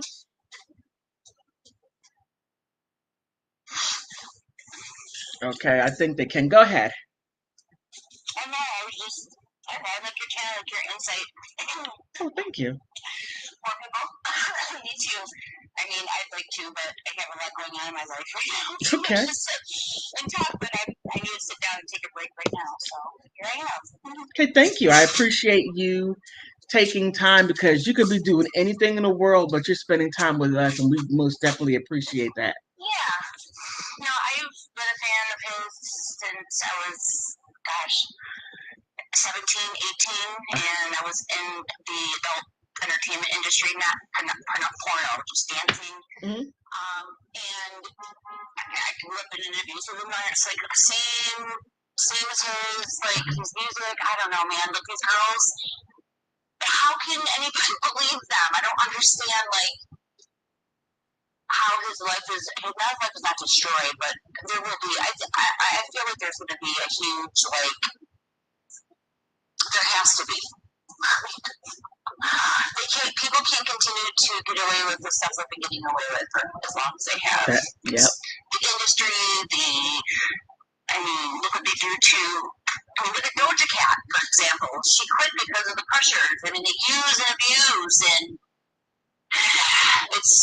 Okay, I think they can. Go ahead. I know, I like your channel, your insight. Oh, thank you. More people. Me too. I mean, I'd like to, but I have a lot going on in my life right now. Okay. Just sit and talk, but I need to sit down and take a break right now. So here I am. Okay, thank you. I appreciate you taking time because you could be doing anything in the world, but you're spending time with us, and we most definitely appreciate that. Yeah. No, I've been a fan of his since I was, gosh, 17, 18, and I was in the adult entertainment industry, not porno, just dancing. Mm-hmm. And I grew up in an abusive environment. It's like same as his, like his music. I don't know, man. Like these girls, how can anybody believe them? I don't understand, like, how his life is not destroyed, but there will be. I feel like there's going to be a huge, like, there has to be. People can't continue to get away with the stuff they've been getting away with for as long as they have. Yep. The industry, look what they do to. Look at Doja Cat, for example. She quit because of the pressures. I mean, they use and abuse, and it's.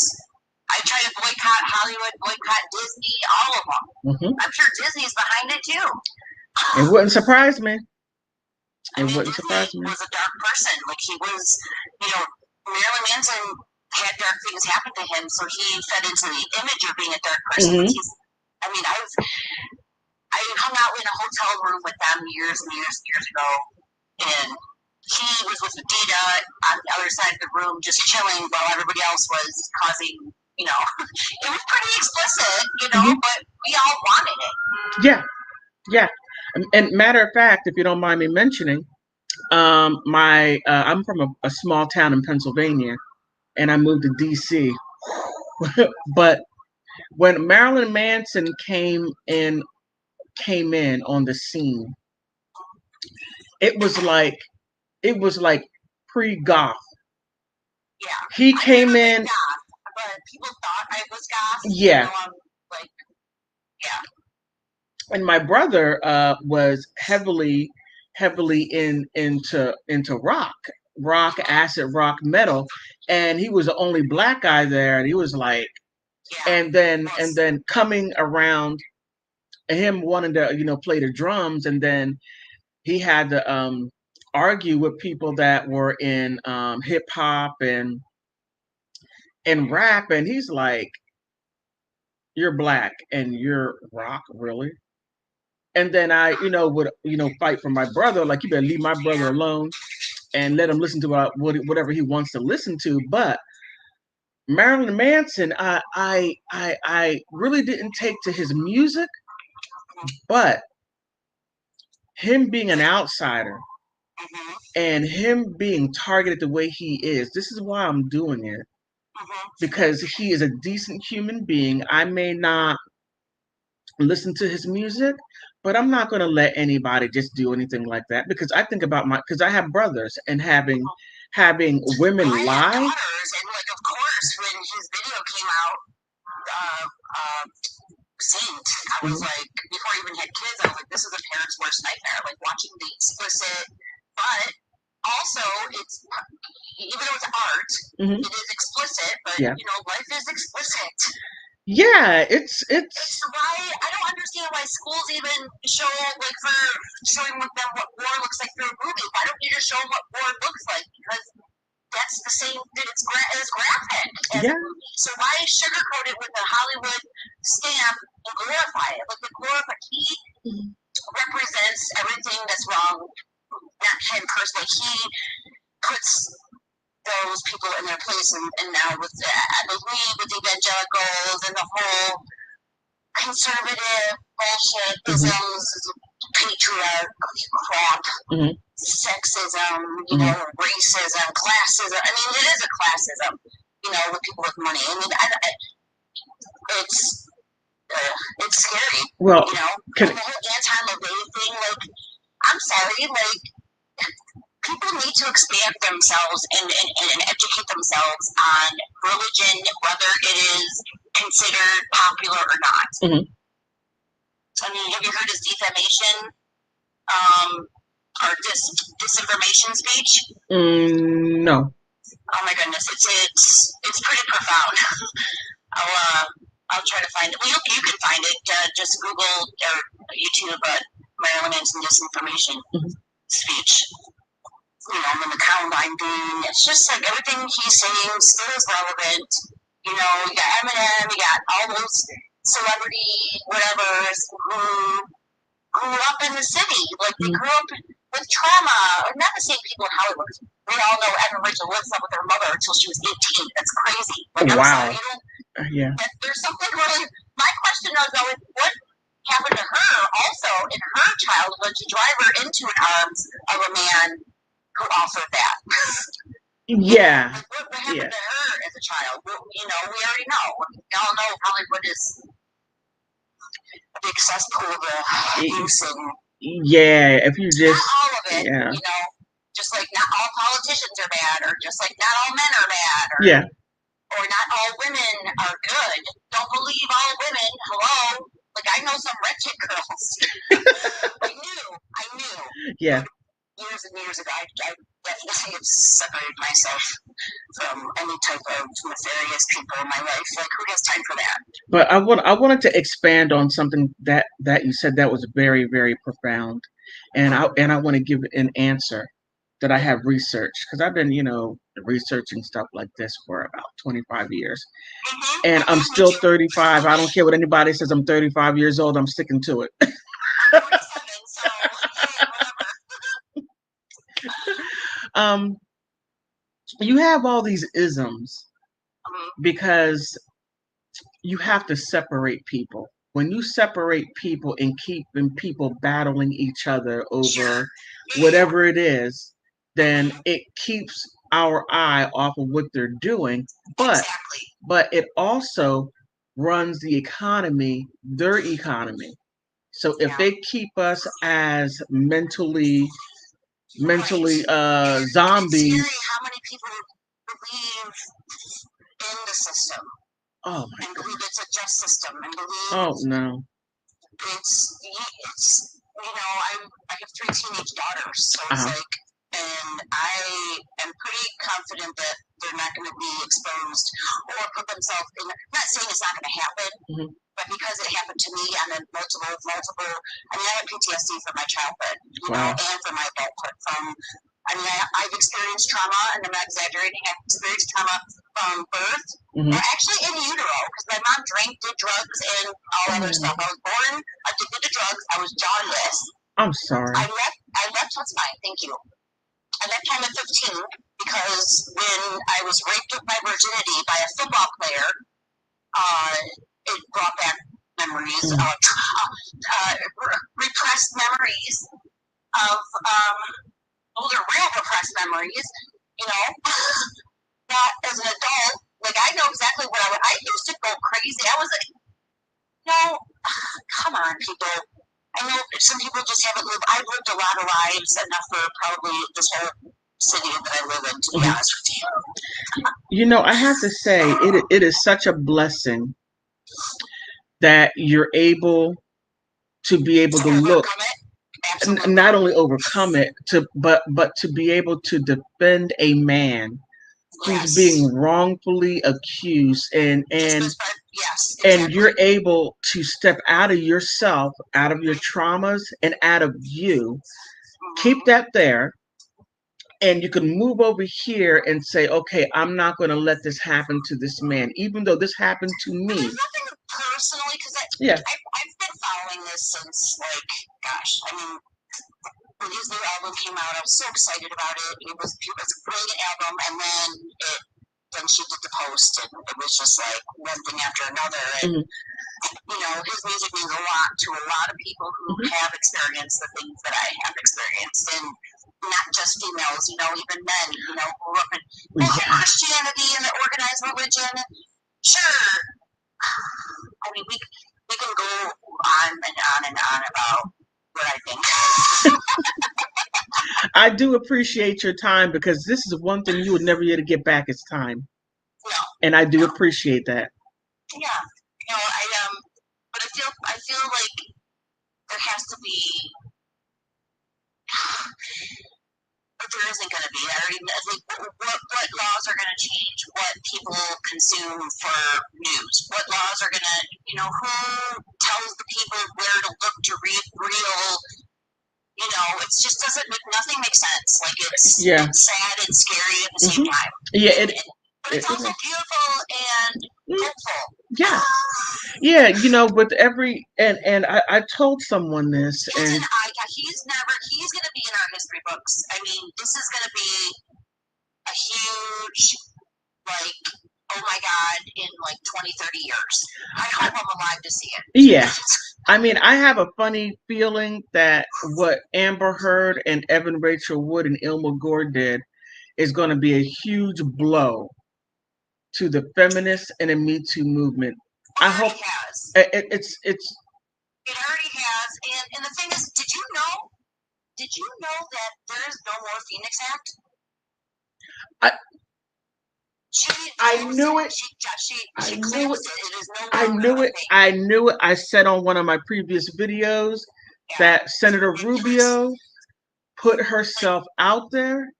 I try to boycott Hollywood, boycott Disney, all of them. Mm-hmm. I'm sure Disney's behind it too. It wouldn't surprise me. Disney was a dark person. Like he was, Marilyn Manson had dark things happen to him, so he fed into the image of being a dark person. Mm-hmm. I hung out in a hotel room with them years and years and years ago, and he was with Adita on the other side of the room, just chilling while everybody else was causing. It was pretty explicit, mm-hmm. But we all wanted it. Yeah, yeah. And matter of fact, if you don't mind me mentioning, I'm from a small town in Pennsylvania, and I moved to DC. But when Marilyn Manson came in on the scene, it was like pre-goth. Yeah, he came in. Goth, but people thought I was goth. Yeah. Yeah. And my brother was heavily into rock, acid rock, metal, and he was the only black guy there, and he was like, yeah, and then coming around him wanting to play the drums, and then he had to argue with people that were in hip hop and rap, and he's like, you're black and you're rock, really? And then I, would, fight for my brother. Like, you better leave my brother alone and let him listen to whatever he wants to listen to. But Marilyn Manson, I really didn't take to his music, but him being an outsider and him being targeted the way he is, this is why I'm doing it. Because he is a decent human being. I may not listen to his music, but I'm not going to let anybody just do anything like that, because I think about because I have brothers, and having women lie. And of course, when his video came out, Saint, I was like, before I even had kids, I was like, this is a parent's worst nightmare. Like watching the explicit, but also it's, even though it's art, it is explicit, but life is explicit. Yeah, it's why I don't understand why schools even show, like, for showing them what war looks like through a movie. Why don't you just show them what war looks like? Because that's the same, it's graphic as a movie. So why sugarcoat it with a Hollywood stamp and glorify it? Like, he represents everything that's wrong, not him personally. He puts those people in their place, and now with I believe with evangelicals and the whole conservative bullshit, patriarchal crap, sexism, racism, classism. I mean, it is a classism, with people with money. I mean, it's scary. Well, and the whole anti-LaVey thing, like, I'm sorry, like, people need to expand themselves and educate themselves themselves on religion, whether it is considered popular or not. Mhm. I mean, have you heard his defamation or disinformation speech? No. Oh my goodness, it's pretty profound. I'll try to find it. Well, you can find it. Just Google or YouTube Marilyn Manson disinformation speech. You know, and then the Columbine thing. It's just like everything he's saying still is relevant. You know, you got Eminem, you got all those celebrity whatevers who grew up in the city. Like they grew up with trauma. Not the same people in Hollywood. We all know Evan Rachel lives up with her mother until she was 18. That's crazy. Like, wow. I'm sorry, yeah. There's something really. My question is though, what happened to her also in her childhood to drive her into an arms of a man who offered that? Yeah. Like, what happened to her as a child? Well, you know, we already know. We all know Hollywood is a big cesspool of abuse and. Yeah, if you just. Not all of it, yeah. you know. Just like not all politicians are bad, or just like not all men are bad, or, yeah. or not all women are good. Don't believe all women. Hello, like I know some wretched girls. I knew. Yeah. Years and years ago, I definitely have separated myself from any type of nefarious people in my life. Like, who has time for that? But I wanted to expand on something that you said that was very, very profound, and I want to give an answer that I have researched, because I've been, researching stuff like this for about 25 years, and I'm still 35. I don't care what anybody says. I'm 35 years old. I'm sticking to it. I'm 47, so whatever. You have all these isms because you have to separate people. When you separate people and keeping people battling each other over whatever it is, then it keeps our eye off of what they're doing. But it also runs the economy, their economy. So if they keep us as mentally zombies. It's scary how many people believe in the system. Oh my and believe it's a just system, and believe no. It's you know, I have 3 teenage daughters, so it's like, and I am pretty confident that they're not going to be exposed or put themselves in. I'm not saying it's not going to happen, but because it happened to me on a multiple. I mean, I have PTSD from my childhood, you know, and from my adulthood. I've experienced trauma, and I'm not exaggerating. I've experienced trauma from birth, or actually in utero, because my mom drank, did drugs, and all other stuff. I was born addicted to drugs. I was jaundiced. I'm sorry. I left. That's fine. Thank you. I left home at 15 because when I was raped of my virginity by a football player, it brought back memories of repressed memories of they're real repressed memories, you know. That as an adult, like I know exactly what I used to go crazy. I was like, no, come on, people. I know some people just haven't lived. I've lived a lot of lives, enough for probably this whole city that I live in, to be honest with you. You know, I have to say, it is such a blessing that you're able to be able to look, not only overcome it, but to be able to defend a man who's being wrongfully accused, and you're able to step out of yourself, out of your traumas, and out of you. Keep that there, and you can move over here and say, okay, I'm not going to let this happen to this man, even though this happened to me. Nothing personally, because I've been following this since, like, gosh, I mean, when his new album came out, I was so excited about it. It was a brilliant album, and then she did the post, and it was just like one thing after another. And you know, his music means a lot to a lot of people who have experienced the things that I have experienced, and not just females, you know, even men, you know, who grew up in Christianity and the organized religion. Sure, I mean, we can go on and on and on about what I think. I do appreciate your time because this is one thing you would never be able to get back is time. No. And I do appreciate that. Yeah. But I feel like there has to be, but there isn't going to be. I already know, like, what laws are going to change? What people consume for news? What laws are going to, who tells the people where to look to read real? It just doesn't make, nothing makes sense. Like, it's sad and scary at the same time. Yeah, but it's also beautiful and hopeful. Yeah. Yeah, with every and I told someone this, He's and he's gonna be in our history books. I mean, this is gonna be a huge, like, oh my God, in like 20, 30 years. I hope I'm alive to see it. Yeah. I mean, I have a funny feeling that what Amber Heard and Evan Rachel Wood and Ilma Gore did is going to be a huge blow to the feminists and the Me Too movement. I hope has. It's It already has, and the thing is, did you know that there is no more Phoenix Act? I knew it. She closed it. It is no I longer knew it. I knew it. I said on one of my previous videos that Senator Rubio put herself out there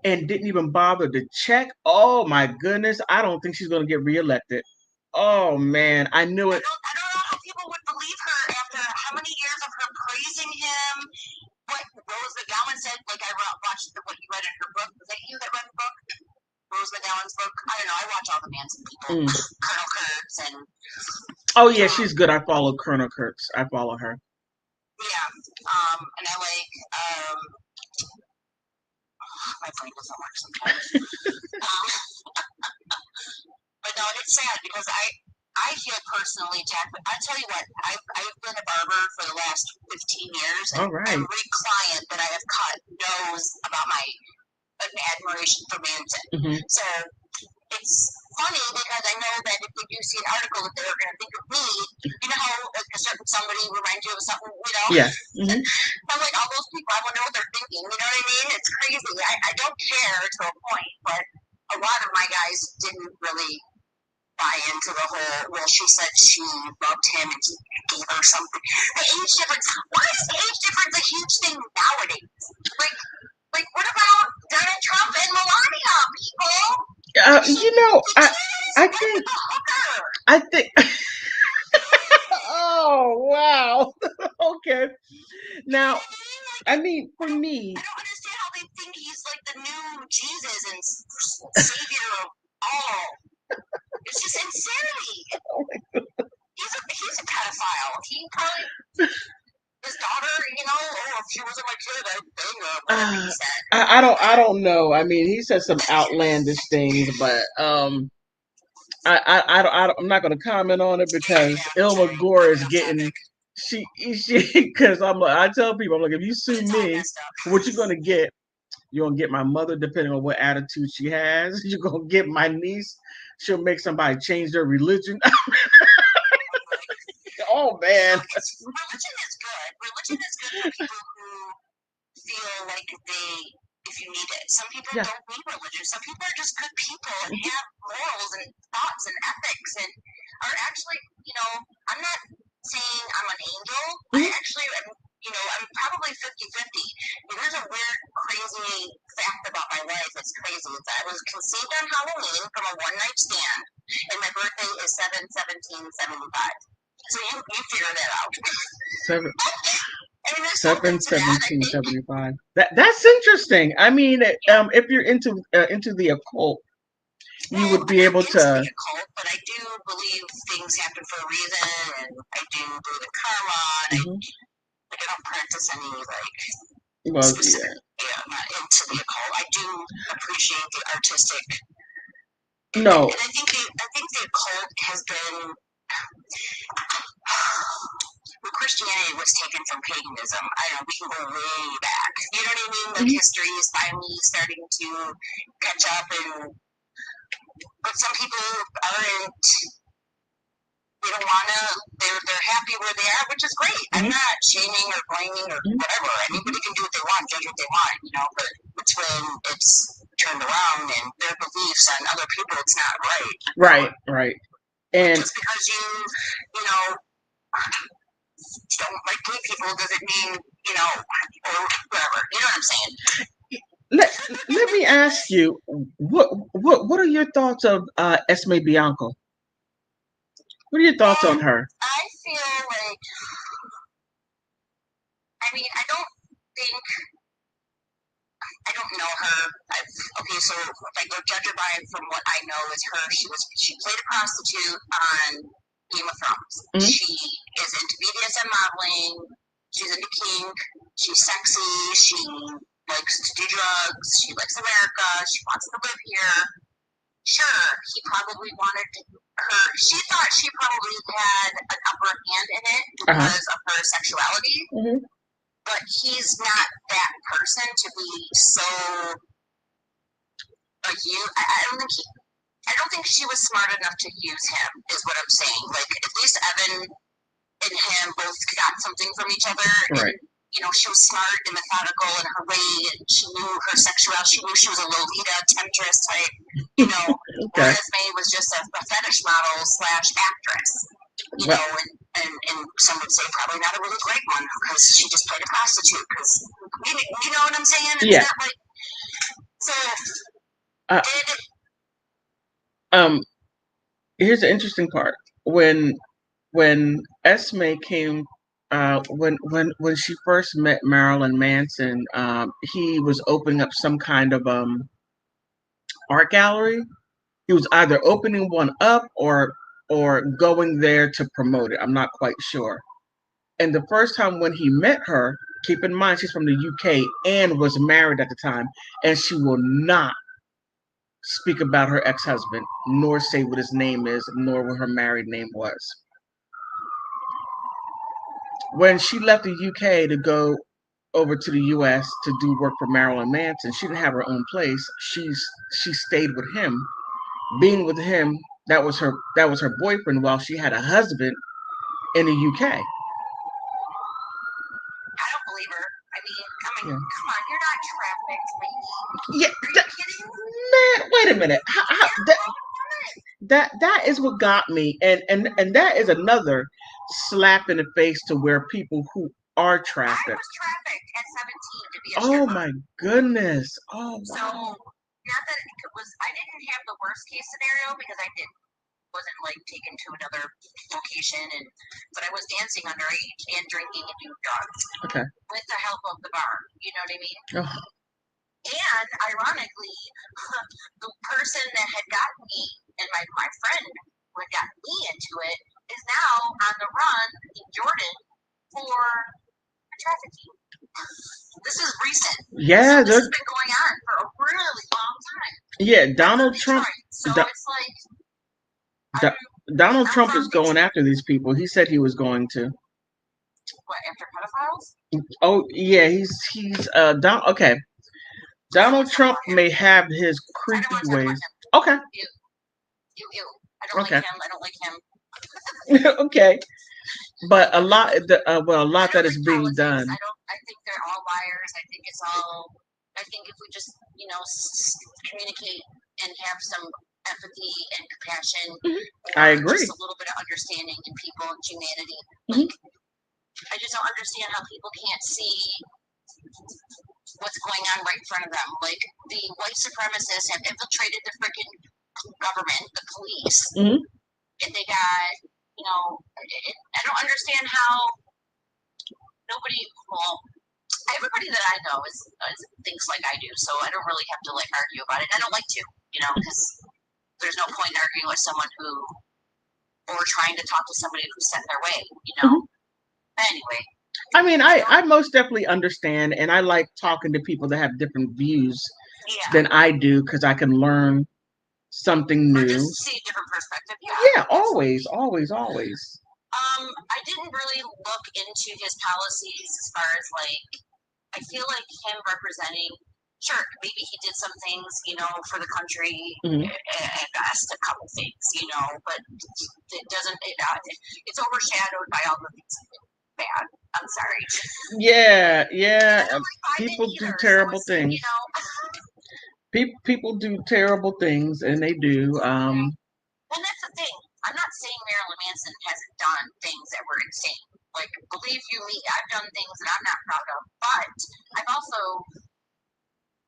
and didn't even bother to check. Oh my goodness. I don't think she's going to get reelected. Oh man, I knew it. I don't know how people would believe her after how many years of her praising him. What Rose McGowan said, like, I watched what you read in her book. Was that you that read the book? Rose McGowan's book? I don't know. I watch all the Manson people. Colonel Kurtz and... Oh yeah, she's good. I follow Colonel Kurtz. I follow her. Yeah. And I like... my brain doesn't work sometimes. But no, it's sad because I feel personally attacked. But I tell you what, I've been a barber for the last 15 years, and every client that I have cut knows about my admiration for Manson. So it's funny because I know that if they do see an article that they're going to think of me, how like a certain somebody reminds you of something, Yeah. I'm like, all those people, I wonder what they're thinking, you know what I mean? It's crazy. I don't care to a point, but a lot of my guys didn't really buy into the whole, well, she said she loved him and he gave her something. The age difference, why is the age difference a huge thing nowadays? Like, what about Donald Trump and Melania, people? I think. Oh wow. Okay. Now, I mean, for me, I don't understand how they think he's like the new Jesus and savior of all. It's just insanity. He's a pedophile. He probably, his daughter, if she wasn't my kid, I'd bang her. Whatever he said. I don't know. I mean, he said some outlandish things, but I'm not going to comment on it because Ilma Gore is getting she because I tell people, I'm like, if you sue me, what you're going to get? You're going to get my mother, depending on what attitude she has. You're going to get my niece. She'll make somebody change their religion. Oh man. Religion is good. Religion is good for people who feel like if you need it. Some people don't need religion. Some people are just good people and have morals and thoughts and ethics and are actually, I'm not saying I'm an angel. I actually am, I'm probably 50-50. There's a weird, crazy fact about my life that's crazy. It's that I was conceived on Halloween from a one-night stand, and my birthday is 7/17/75. So you figure that out. 7/17/75. That's interesting. I mean, if you're into the occult, you would be able to. The occult, but I do believe things happen for a reason, and I do believe in karma, and I don't practice any specific. Yeah, I'm not into the occult. I do appreciate the artistic. No. And I think the occult has been. Well, Christianity was taken from paganism. I don't know, we can go way back. You know what I mean? Like, history is finally starting to catch up, but some people aren't they don't want to, they're happy where they are, which is great. I'm not shaming or blaming or whatever. Anybody can do what they want, judge what they want, but it's when it's turned around and their beliefs on other people, it's not right. Right. And just because you don't like gay people doesn't mean, or whatever. You know what I'm saying? Let me ask you, what are your thoughts of Esme Bianco? What are your thoughts on her? I feel like, I don't know her. So if I go judge her by from what I know is her, she played a prostitute on Game of Thrones. She is into BDSM modeling. She's into kink. She's sexy. She likes to do drugs. She likes America. She wants to live here. Sure, he probably wanted her. She thought she probably had an upper hand in it because of her sexuality. But he's not that person to be so. I don't think she was smart enough to use him. Is what I'm saying. Like at least Evan and him both got something from each other. Right. And, she was smart and methodical in her way, and she knew her sexuality. She knew she was a Lolita temptress type. Okay. Whereas May was just a fetish model / actress. And some would say probably not a really great one because she just played a prostitute. Because you know what I'm saying? It's yeah. Not like, so. Here's the interesting part. When Esme came, when she first met Marilyn Manson, he was opening up some kind of art gallery. He was either opening one up or going there to promote it. I'm not quite sure. And the first time when he met her, keep in mind she's from the UK and was married at the time, and she will not speak about her ex-husband, nor say what his name is, nor what her married name was. When she left the UK to go over to the US to do work for Marilyn Manson, she didn't have her own place. She stayed with him. Being with him, that was her boyfriend while she had a husband in the UK. I don't believe her. Come on, you're not trafficked, lady. Yeah, are you kidding? Man, wait a minute. That is what got me, and that is another slap in the face to where people who are trafficked. I was trafficked at 17 to be a stripper. Oh My goodness! Oh wow. So not that it was. I didn't have the worst case scenario because I wasn't like taken to another location, but I was dancing underage and drinking and doing drugs. Okay. With the help of the bar, you know what I mean? Oh. And ironically, the person that had gotten me and my friend who had gotten me into it is now on the run in Jordan for trafficking. This is recent. Yeah, so this has been going on for a really long time. Yeah, Donald Trump. So it's like Donald Trump is going after these people. He said he was going to. What, after pedophiles? Oh yeah, he's okay. Donald Trump may have his creepy ways. Okay. I don't like him. I don't like him. Okay. But a lot that is being done. I think they're all liars. I think if we just, communicate and have some empathy and compassion, I agree. Just a little bit of understanding in people and humanity. I just don't understand how people can't see what's going on right in front of them. Like, the white supremacists have infiltrated the freaking government, the police, and they got, I don't understand how everybody that I know is thinks like I do, so I don't really have to argue about it. I don't like to, because there's no point in arguing with someone or trying to talk to somebody who's set in their way, Anyway. I mean, I most definitely understand, and I like talking to people that have different views than I do, because I can learn something new. Or just see a different perspective. Yeah, always. I didn't really look into his policies as far as I feel like him representing. Sure, maybe he did some things, for the country, at best, addressed a couple things, but it doesn't. It's overshadowed by all the things that are bad. I'm sorry. Yeah. Like People do terrible things. People do terrible things, and they do. And that's the thing. I'm not saying Marilyn Manson hasn't done things that were insane. Like, believe you me, I've done things that I'm not proud of. But I've also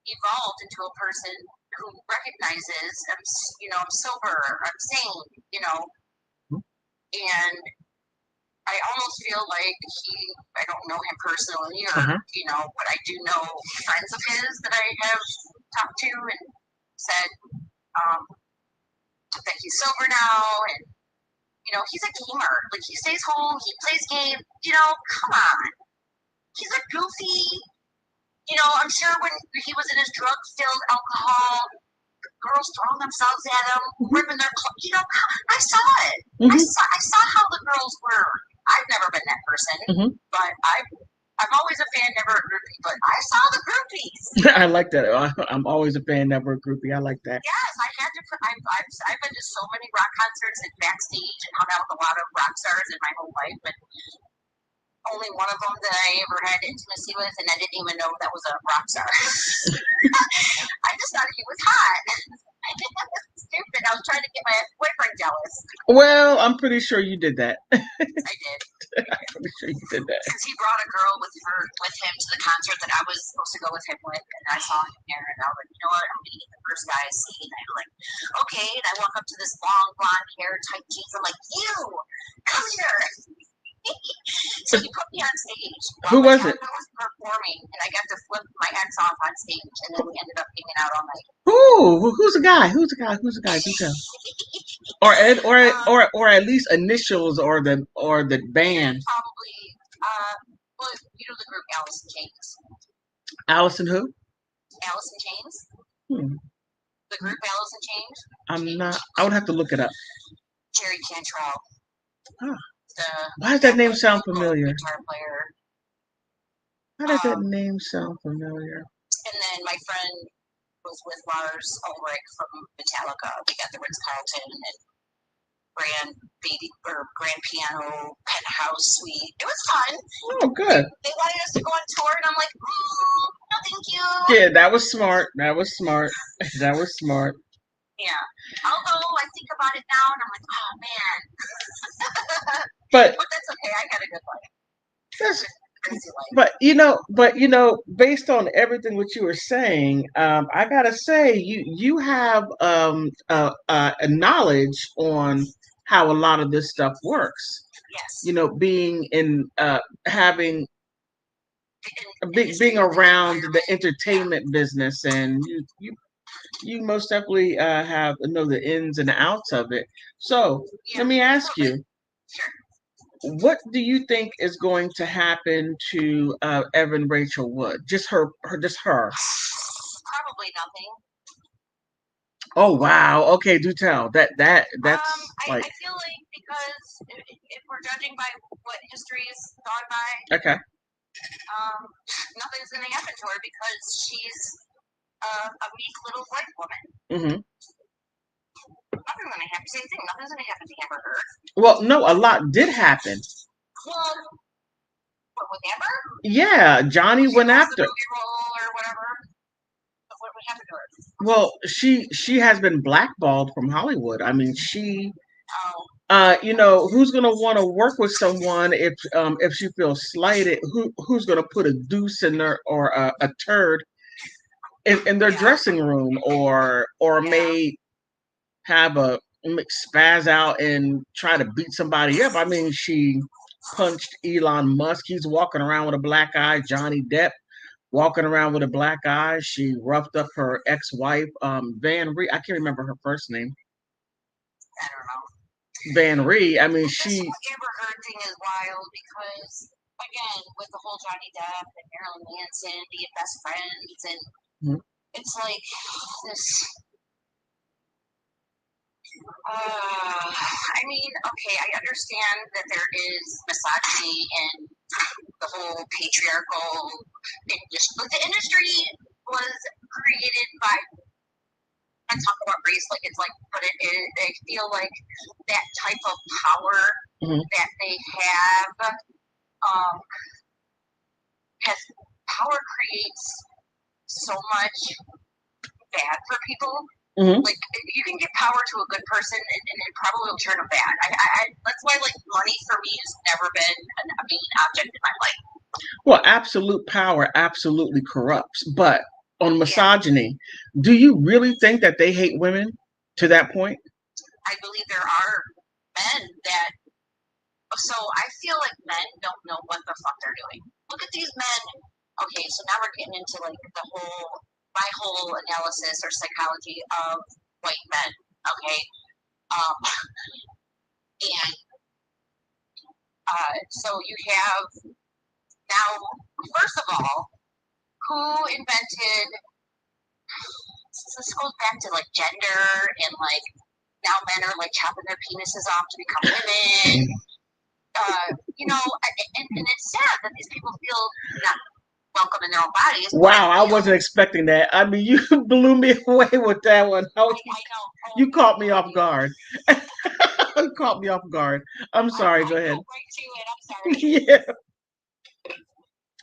evolved into a person who recognizes I'm sober, I'm sane, and I almost feel like I don't know him personally but I do know friends of his that I have talked to and said that he's sober now, and he's a gamer. Like, he stays home, he plays games. Come on, he's a goofy. I'm sure when he was in his drug-filled alcohol, girls throwing themselves at him, ripping their clothes. I saw it. I saw how the girls were. I've never been that person, but I'm always a fan, never a groupie. But I saw the groupies. I like that. I'm always a fan, never a groupie. I like that. Yes, I had to. I've been to so many rock concerts and backstage and hung out with a lot of rock stars in my whole life, but only one of them that I ever had intimacy with, and I didn't even know that was a rock star. I just thought he was hot. Stupid. I was trying to get my boyfriend jealous. Well, I'm pretty sure you did that. I did. I'm pretty sure you did that. Because he brought a girl with him to the concert that I was supposed to go with him with, and I saw him there, and I was like, you know what, I'm meeting the first guy I see, and I'm like, okay, and I walk up to this long blonde hair, tight jeans, I'm like, you, come here. So he put me on stage. Who was it? I was performing, and I got to flip my ex off on stage, and then we ended up hanging out all night. Who's the guy? Who's the guy? Do tell. Or at least initials or the band. Probably. Well, the group Alice in Chains. Allison who? Alice in Chains. The group Alice in Chains. I'm not. I would have to look it up. Jerry Cantrell. Huh. Why does that name sound familiar? Guitar player. Why does that name sound familiar? And then my friend was with Lars Ulrich from Metallica. We got the Ritz-Carlton and grand piano penthouse suite. It was fun. Oh, good. They wanted us to go on tour, and I'm like, no, thank you. Yeah, that was smart. Yeah. Although I think about it now, and I'm like, oh man. But that's okay. I got a good life. But based on everything what you were saying, I gotta say you have a knowledge on how a lot of this stuff works. Yes. Being in being around the entertainment business, and you most definitely know the ins and outs of it. So let me ask you. Sure. What do you think is going to happen to Evan Rachel Wood? Just her. Probably nothing. Oh wow. Okay, do tell. That's I feel like, because if we're judging by what history is gone by, okay, nothing's going to happen to her because she's a weak little white woman. Nothing's going to happen. Same thing. Nothing's going to happen to Amber Heard. Well, no, a lot did happen. Well, what, with Amber? Yeah, Johnny went after. The movie role or whatever. What would happen to her? Well, she has been blackballed from Hollywood. I mean, she. Who's gonna want to work with someone if she feels slighted? Who's gonna put a deuce in there or a turd in their dressing room or may have a spaz out and try to beat somebody up? I mean, she punched Elon Musk. He's walking around with a black eye. Johnny Depp walking around with a black eye. She roughed up her ex-wife, Van Rhee. I can't remember her first name. I don't know. Van Rhee. I mean, this whole Amber Heard thing is wild because, again, with the whole Johnny Depp and Marilyn Manson being best friends, and it's like this. I mean, okay, I understand that there is misogyny and the whole patriarchal industry. But the industry was created by and talk about race like it's like, but I feel like that type of power that they have has power creates so much bad for people. Like you can give power to a good person and it probably will turn them bad. That's why like money for me has never been a main object in my life. Well, absolute power absolutely corrupts. But on misogyny, do you really think that they hate women to that point? I believe there are men that. So I feel like men don't know what the fuck they're doing. Look at these men. Okay, so now we're getting into like my whole analysis or psychology of white men. Okay, and so you have now. First of all, who invented? This goes back to like gender and like now men are like chopping their penises off to become women. You know, and it's sad that these people feel not welcome in their own bodies. Wow, I wasn't expecting that. I mean, you blew me away with that one. I know. You caught me off guard. You caught me off guard. I'm sorry. Go ahead. Right to it. I'm sorry. Yeah.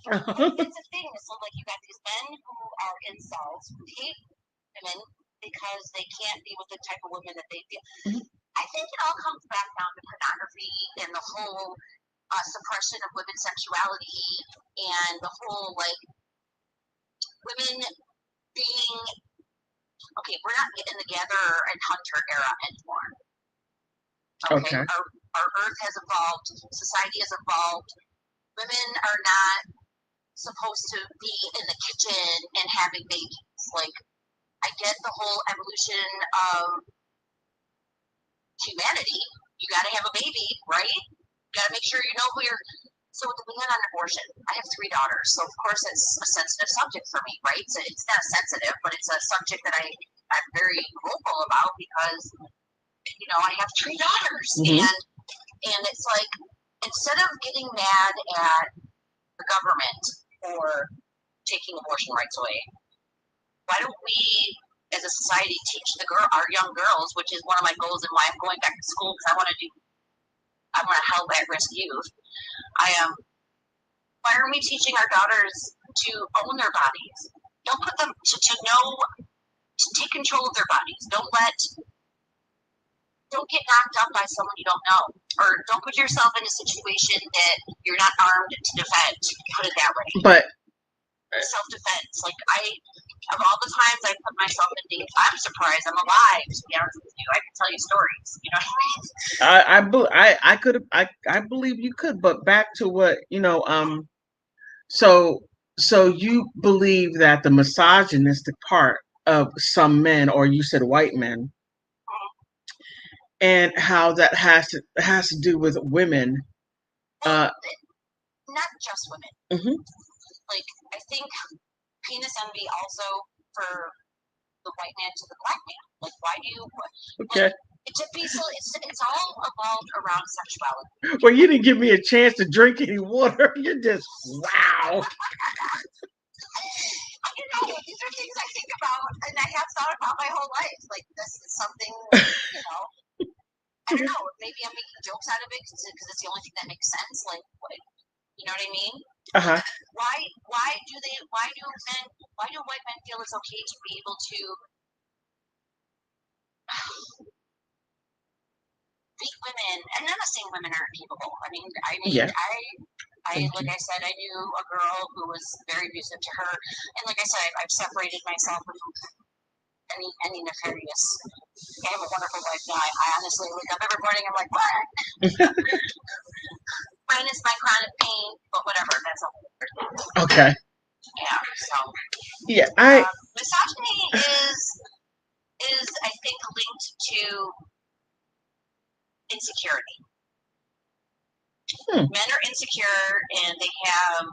It's a thing. So, like, you got these men who are incels who hate women because they can't be with the type of women that they feel. I think it all comes back down to pornography and the whole suppression of women's sexuality and the whole like women being okay. We're not in the gatherer and hunter era anymore. Okay. Our earth has evolved. Society has evolved. Women are not supposed to be in the kitchen and having babies. Like, I get the whole evolution of humanity. You got to have a baby, right? You got to make sure you know who you're. So with the ban on abortion, I have 3 daughters, so of course it's a sensitive subject for me, right? So it's not sensitive, but it's a subject that I'm very vocal about because, you know, I have 3 daughters, and it's like instead of getting mad at the government for taking abortion rights away, why don't we, as a society, teach our young girls, which is one of my goals and why I'm going back to school because I want to help at-risk youth. Why aren't we teaching our daughters to own their bodies? Don't put them to know, to take control of their bodies. Don't get knocked up by someone you don't know, or don't put yourself in a situation that you're not armed to defend. Put it that way. But self-defense, like of all the times I put myself in danger, I'm surprised I'm alive. To be honest with you, I can tell you stories. You know what I mean? I believe you could, but back to what So you believe that the misogynistic part of some men, or you said white men, and how that has to do with women. Not just women. Like I think penis envy also for the white man to the black man. Like why do you? Okay. It's all evolved around sexuality. Well, you didn't give me a chance to drink any water. You're just wow. You know, these are things I think about, and I have thought about my whole life. Like this is something, you know. I don't know. Maybe I'm making jokes out of it because it's the only thing that makes sense. Like, what? You know what I mean? Why do white men feel it's okay to be able to beat women? And I'm not saying women aren't capable. I mean, yeah. I like I said, I knew a girl who was very abusive to her, and like I said, I've separated myself from any nefarious. I have a wonderful wife now. I honestly wake up every morning. I'm like, what? Minus my chronic pain, but whatever. That's a whole other thing. Okay. Yeah. So. Yeah, misogyny is I think linked to insecurity. Men are insecure, and they have,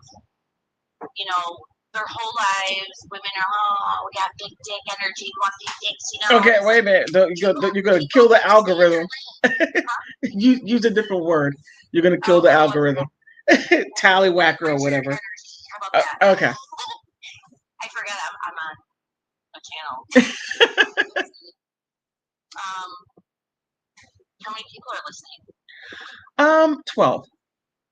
you know, their whole lives. Women are, we got big dick energy. We want big dicks, you know. Okay, wait a minute. You're gonna kill the algorithm. Use a different word. You're gonna kill the algorithm. Tallywhacker or whatever. How about that? Okay. I forgot I'm on a channel. How many people are listening? 12.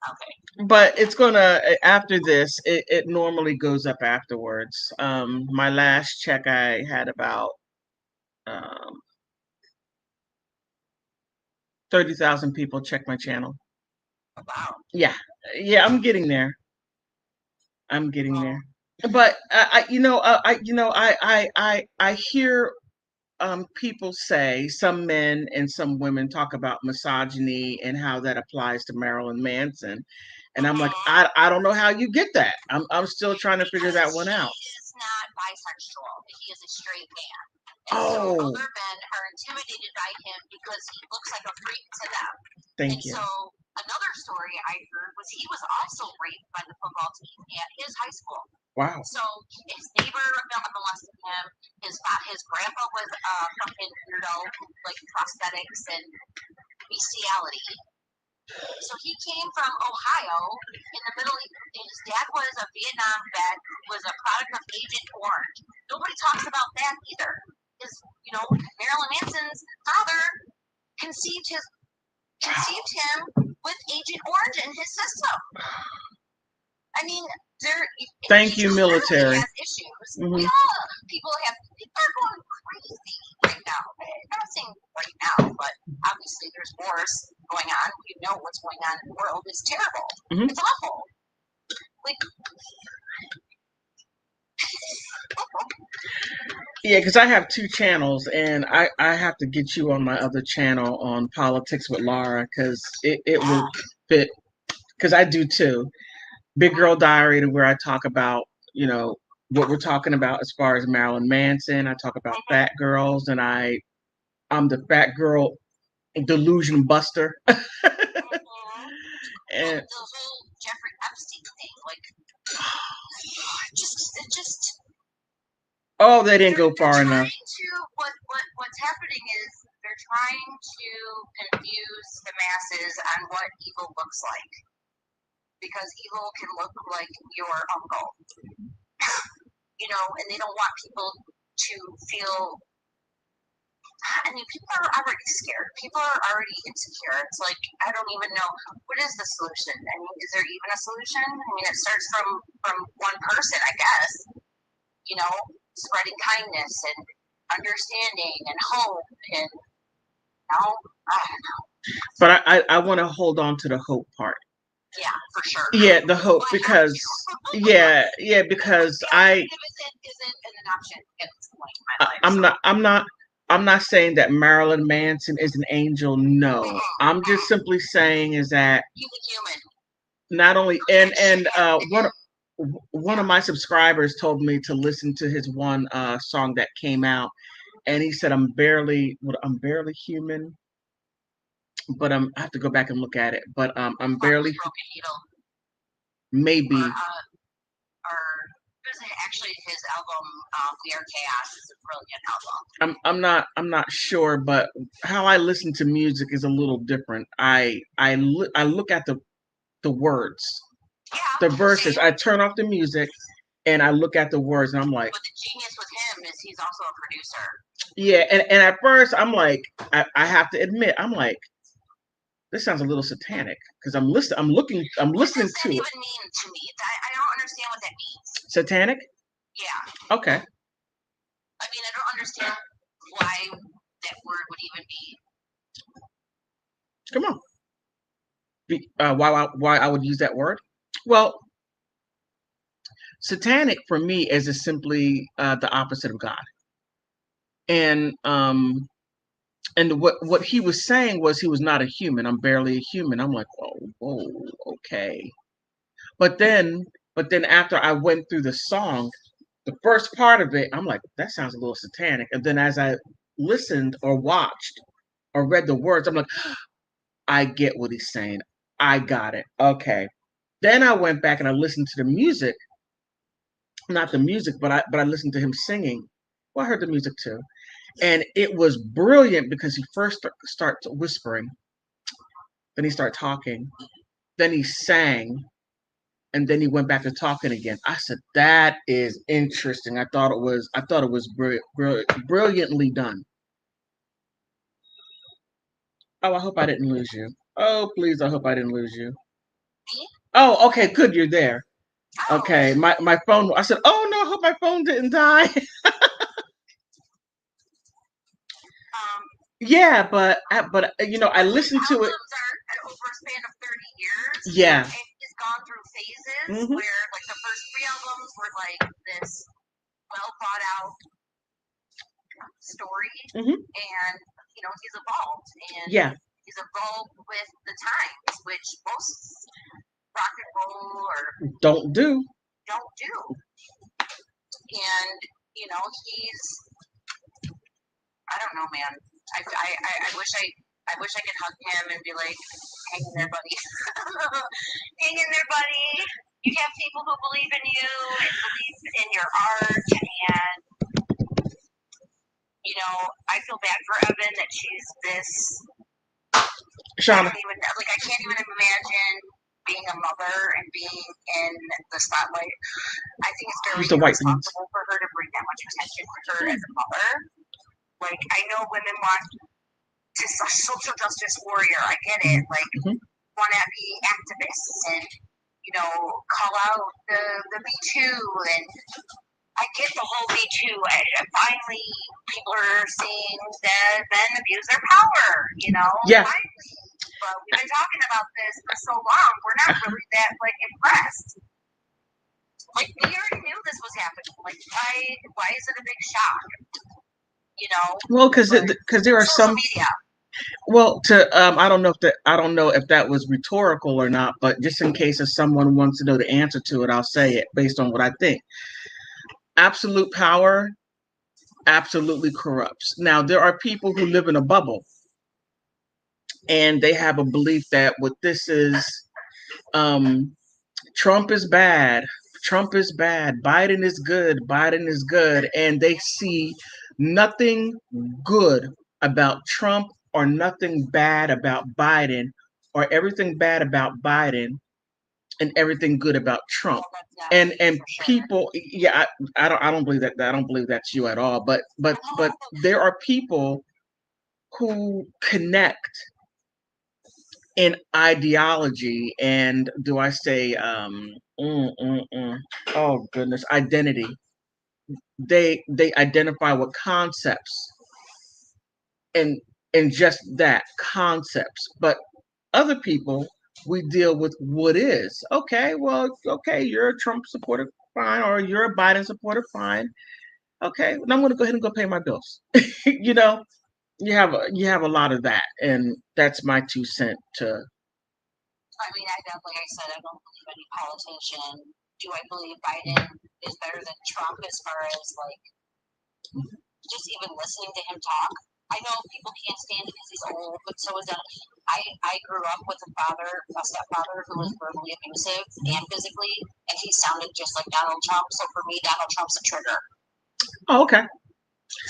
Okay. But it's gonna, after this, it normally goes up afterwards. My last check, I had about 30,000 people check my channel. Wow. Yeah, I'm getting there. But I hear people say, some men and some women talk about misogyny and how that applies to Marilyn Manson, and I'm like, I don't know how you get that. I'm still trying to figure that one out. He is not bisexual. He is a straight man. And so Oh, other men are intimidated by him because he looks like a freak to them. thank you. So another story I heard was he was also raped by the football team at his high school. Wow. So his neighbor molested him. His grandpa was fucking weirdo, like prosthetics and bestiality. So he came from Ohio in the Middle East. His dad was a Vietnam vet, was a product of Agent Orange. Nobody talks about that either. Marilyn Manson's father conceived him with Agent Orange in his system. I mean, thank you, military. Has issues. Mm-hmm. People are going crazy right now. I'm not saying right now, but obviously there's wars going on. You know what's going on in the world. It's terrible. Mm-hmm. It's awful. Yeah, because I have 2 channels, and I have to get you on my other channel on Politics with Laura, because it will fit, because I do too. Big Girl Diary, where I talk about, what we're talking about as far as Marilyn Manson. I talk about fat girls, and I'm the fat girl delusion buster. And the whole Jeffrey Epstein thing, just. Oh, they didn't go far enough. What's happening is they're trying to confuse the masses on what evil looks like, because evil can look like your uncle, and they don't want people to feel. I mean, people are already scared. People are already insecure. It's like, I don't even know, what is the solution? I mean, is there even a solution? I mean, it starts from one person, I guess. Spreading kindness and understanding and hope, and I don't know. But I want to hold on to the hope part. Yeah, for sure. Yeah, the hope, because because isn't an option at this point in my life. I'm not saying that Marilyn Manson is an angel. No, I'm just simply saying is that he's a human. Not only one of my subscribers told me to listen to his one song that came out, and he said I'm barely human, but I have to go back and look at it. But I'm barely maybe. Or actually his album We Are Chaos is a brilliant album. I'm not sure, but how I listen to music is a little different. I look at the words. The verses. I turn off the music and I look at the words, and I'm like. But the genius with him is he's also a producer. Yeah, and at first I'm like, I have to admit, I'm like, this sounds a little satanic, because I'm listening to it. What does that even mean to me? I don't understand what that means. Satanic? Yeah. Okay. I mean, I don't understand why that word would even be. Come on. Why I would use that word? Well, satanic for me is simply the opposite of God. And what he was saying was he was not a human. I'm barely a human. I'm like, oh, okay. But then after I went through the song, the first part of it, I'm like, that sounds a little satanic. And then as I listened or watched or read the words, I'm like, I get what he's saying. I got it. Okay. Then I went back and I listened to the music. Not the music, but I listened to him singing. Well, I heard the music too. And it was brilliant, because he first starts whispering. Then he started talking. Then he sang. And then he went back to talking again. I said, that is interesting. I thought it was brilliantly done. Oh, I hope I didn't lose you. Oh, please, I hope I didn't lose you. Me? Oh, okay, good, you're there. Oh. Okay, my phone. I said, oh no, I hope my phone didn't die. Yeah, but you know, I listened to it. Albums are over a span of 30 years. Yeah. And he's gone through phases Mhm. where, like, the first 3 albums were like this well thought out story, Mhm. and you know he's evolved, and Yeah. he's evolved with the times, which most rock and roll or Don't do. don't do. And you know he's, I don't know, man. I wish I could hug him and be like, hang in there, buddy. Hang in there, buddy. You have people who believe in you and believe in your art, and you know, I feel bad for Evan that she's this. Shauna. I can't even imagine being a mother and being in the spotlight. I think it's very irresponsible for her to bring that much attention to her as a mother. Like, I know women want to social justice warrior. I get it. Like, want to be activists and, you know, call out the Me Too. And I get the whole Me Too. Finally, people are seeing that men abuse their power, you know? Yeah. Finally. But we've been talking about this for so long. We're not really that, like, impressed. Like, we already knew this was happening. Like, why is it a big shock? You know? Well, because there are some. Media. Well, I don't know if that was rhetorical or not, but just in case if someone wants to know the answer to it, I'll say it based on what I think. Absolute power absolutely corrupts. Now, there are people who live in a bubble, and they have a belief that what this is, Trump is bad. Trump is bad. Biden is good. Biden is good. And they see nothing good about Trump or nothing bad about Biden or everything bad about Biden and everything good about Trump. And people, yeah, I don't believe that. I don't believe that's you at all. But there are people who connect in ideology and do I say oh goodness, identity. They identify with concepts and just that concepts. But other people, we deal with what is. Okay, well, okay, you're a Trump supporter, fine, or you're a Biden supporter, fine. Okay, and I'm going to go ahead and go pay my bills. You know, you have a lot of that, and that's my 2 cents to. I mean, like I said, I don't believe any politician. Do I believe Biden is better than Trump as far as like just even listening to him talk? I know people can't stand it because he's old, but so is that. I grew up with a stepfather who was verbally abusive and physically, and he sounded just like Donald Trump. So for me, Donald Trump's a trigger. Oh, okay.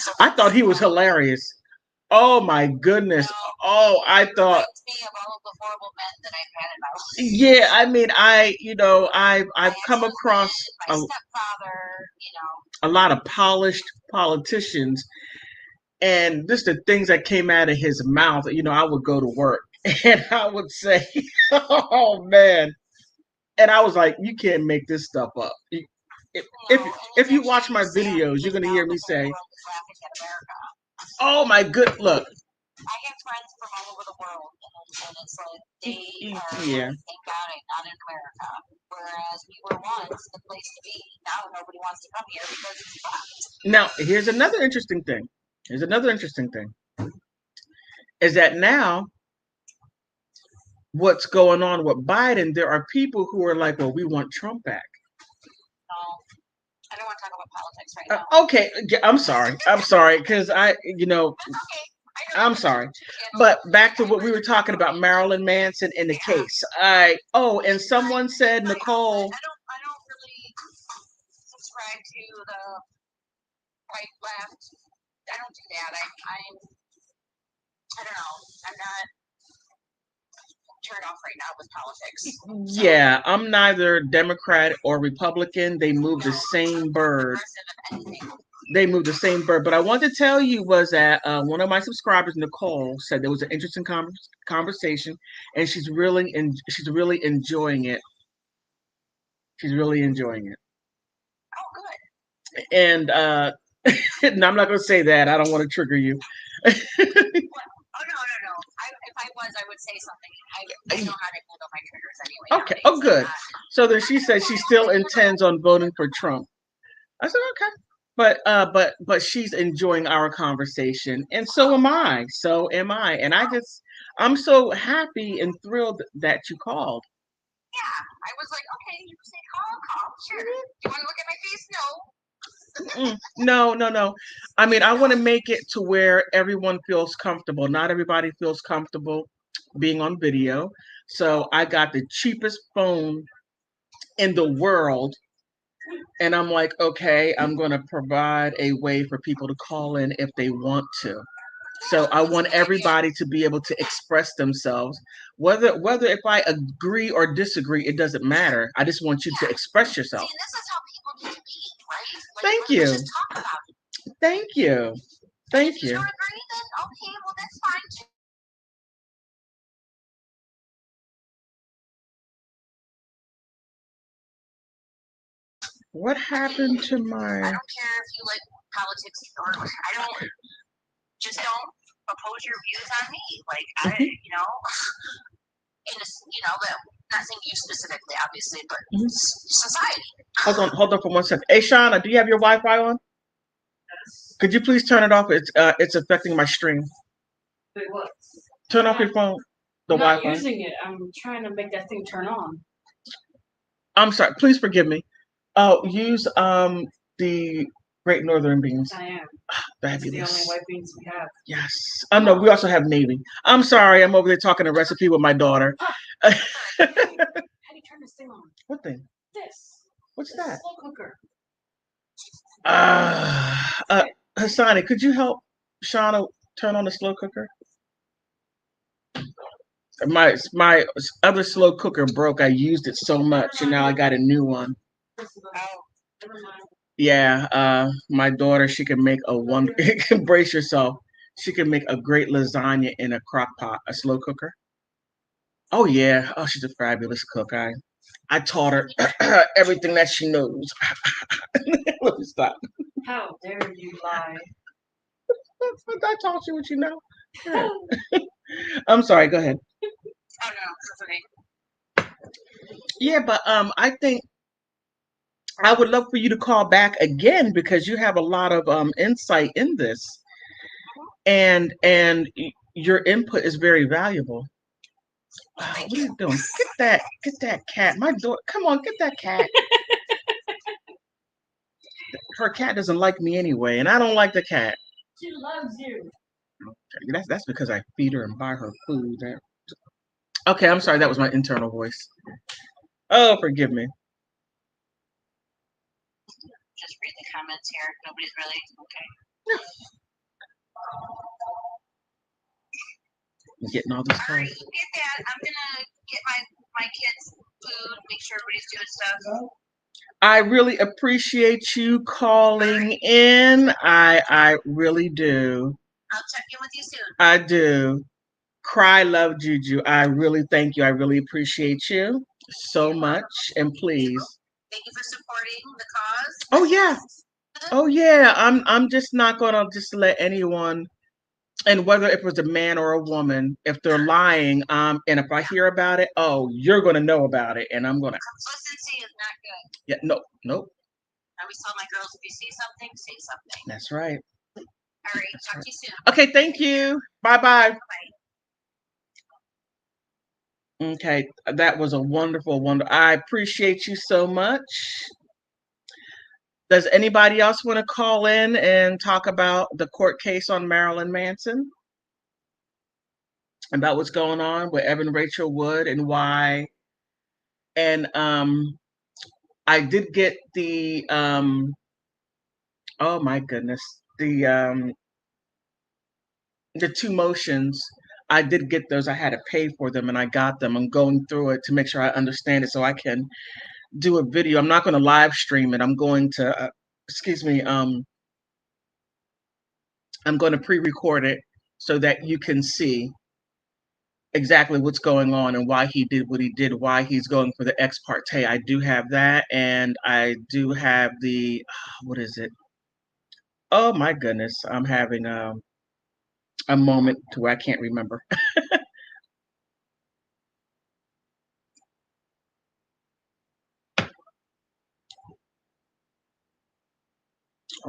So I thought he was hilarious. Oh my goodness. Oh, I thought. Me of all of the horrible men that I've had in my life. Yeah, I mean, I've come across my stepfather, you know, a lot of polished politicians, and just the things that came out of his mouth. You know, I would go to work and I would say, "Oh man," and I was like, "You can't make this stuff up." If you watch my videos, you're gonna hear me say, "Oh my good look." I have friends from all over the world, and it's like they are, thank God I'm not in America. Whereas we were once the place to be. Now nobody wants to come here because it's fucked. Now, here's another interesting thing. Is that now what's going on with Biden, there are people who are like, well, we want Trump back. No, I don't want to talk about politics right now. Okay, I'm sorry, because I'm sorry. But back to what we were talking about, Marilyn Manson in the case. And someone said, Nicole. I don't really subscribe to the right left. I don't do that. I don't know. I'm not turned off right now with politics. So. Yeah, I'm neither Democrat or Republican. They move the same bird. They moved the same bird. But I wanted to tell you was that one of my subscribers, Nicole, said there was an interesting conversation, and she's really enjoying it. She's really enjoying it. Oh, good. And no, I'm not going to say that. I don't want to trigger you. Oh, no. If I was, I would say something. I know how to handle my triggers anyway. Okay. Oh, good. So then she said she still intends on voting for Trump. I said, okay. But she's enjoying our conversation, and so am I. And I'm so happy and thrilled that you called. Yeah, I was like, okay, you say call, sure. Do you want to look at my face? No. I mean, I want to make it to where everyone feels comfortable. Not everybody feels comfortable being on video. So I got the cheapest phone in the world. And I'm like, okay, I'm going to provide a way for people to call in if they want to. So I want everybody to be able to express themselves. Whether if I agree or disagree, it doesn't matter. I just want you to express yourself. See, this is how people need to be, right? Like, Thank you. Just talk about it. Thank you. Thank if you. you don't agree, then okay, well that's fine too. What happened to my... I don't care if you like politics or I don't. Just don't oppose your views on me. Like I, but not saying you specifically, obviously, but society. Hold on for 1 second. Hey, Shauna, do you have your Wi-Fi on? Yes. Could you please turn it off? It's affecting my stream. Wait, what? Turn off your phone. The I'm not Wi-Fi. using it. I'm trying to make that thing turn on. I'm sorry. Please forgive me. Use the Great Northern beans. I am. Fabulous. It's the only white beans we have. Yes. Oh no, we also have Navy. I'm sorry. I'm over there talking a recipe with my daughter. How do you turn this thing on? What thing? This. What's This that? slow cooker. Hassani, could you help Shauna turn on the slow cooker? My other slow cooker broke. I used it so much, and now I got a new one. Yeah, my daughter, she can make brace yourself. She can make a great lasagna in a crock pot, a slow cooker. Oh yeah. Oh, she's a fabulous cook. I taught her everything that she knows. Let me stop. How dare you lie? I taught you what you know. Yeah. I'm sorry, go ahead. Oh no, that's okay. Yeah, but I think I would love for you to call back again because you have a lot of insight in this, and your input is very valuable. What are you doing? Get that cat. My daughter, come on, get that cat. Her cat doesn't like me anyway, and I don't like the cat. She loves you. That's because I feed her and buy her food. Okay, I'm sorry. That was my internal voice. Oh, forgive me. Just read the comments here. Nobody's really okay. I'm getting all this All right, you get that. I'm gonna get my kids food. Make sure everybody's doing stuff. I really appreciate you calling in. I really do. I'll check in with you soon. I do. Cry love Juju. I really thank you. I really appreciate you so much. And please. Thank you for supporting the cause. Oh yeah. Oh yeah. I'm just not gonna just let anyone, and whether it was a man or a woman, if they're lying, and if I hear about it, oh, you're gonna know about it, and I'm gonna. Consistency is not good. Yeah. Nope. I always tell my girls, if you see something, say something. That's right. All right. Talk to you soon. Okay. Thank you. Bye-bye. Bye. Okay, that was a wonderful. I appreciate you so much. Does anybody else want to call in and talk about the court case on Marilyn Manson? About what's going on with Evan Rachel Wood and why? And I did get the oh my goodness, the 2 motions. I did get those. I had to pay for them, and I got them. I'm going through it to make sure I understand it so I can do a video. I'm not going to live stream it. I'm going to, I'm going to pre-record it so that you can see exactly what's going on and why he did what he did, why he's going for the ex parte. I do have that, and I do have the what is it? Oh my goodness, I'm having a moment to where I can't remember.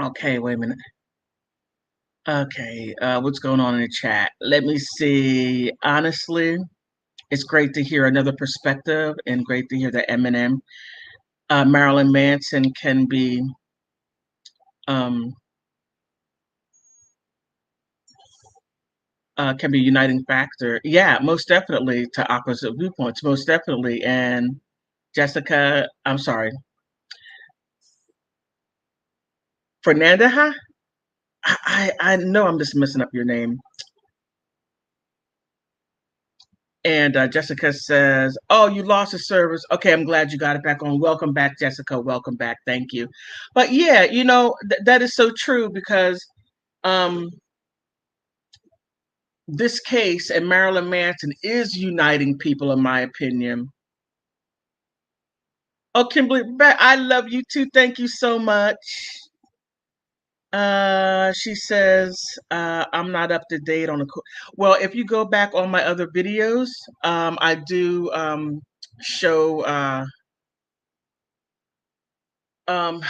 Okay, wait a minute. Okay, what's going on in the chat? Let me see. Honestly, it's great to hear another perspective and great to hear that Eminem, Marilyn Manson um, can be a uniting factor. Yeah, most definitely to opposite viewpoints, most definitely. And Jessica, I'm sorry, Fernanda, huh? I know I'm just messing up your name. And Jessica says, "Oh, you lost the service. Okay, I'm glad you got it back on. Welcome back, Jessica. Welcome back. Thank you." But yeah, that is so true because um, this case and Marilyn Manson is uniting people, in my opinion. Oh, Kimberly, I love you too. Thank you so much. She says, I'm not up to date on the. Well, if you go back on my other videos, I do show um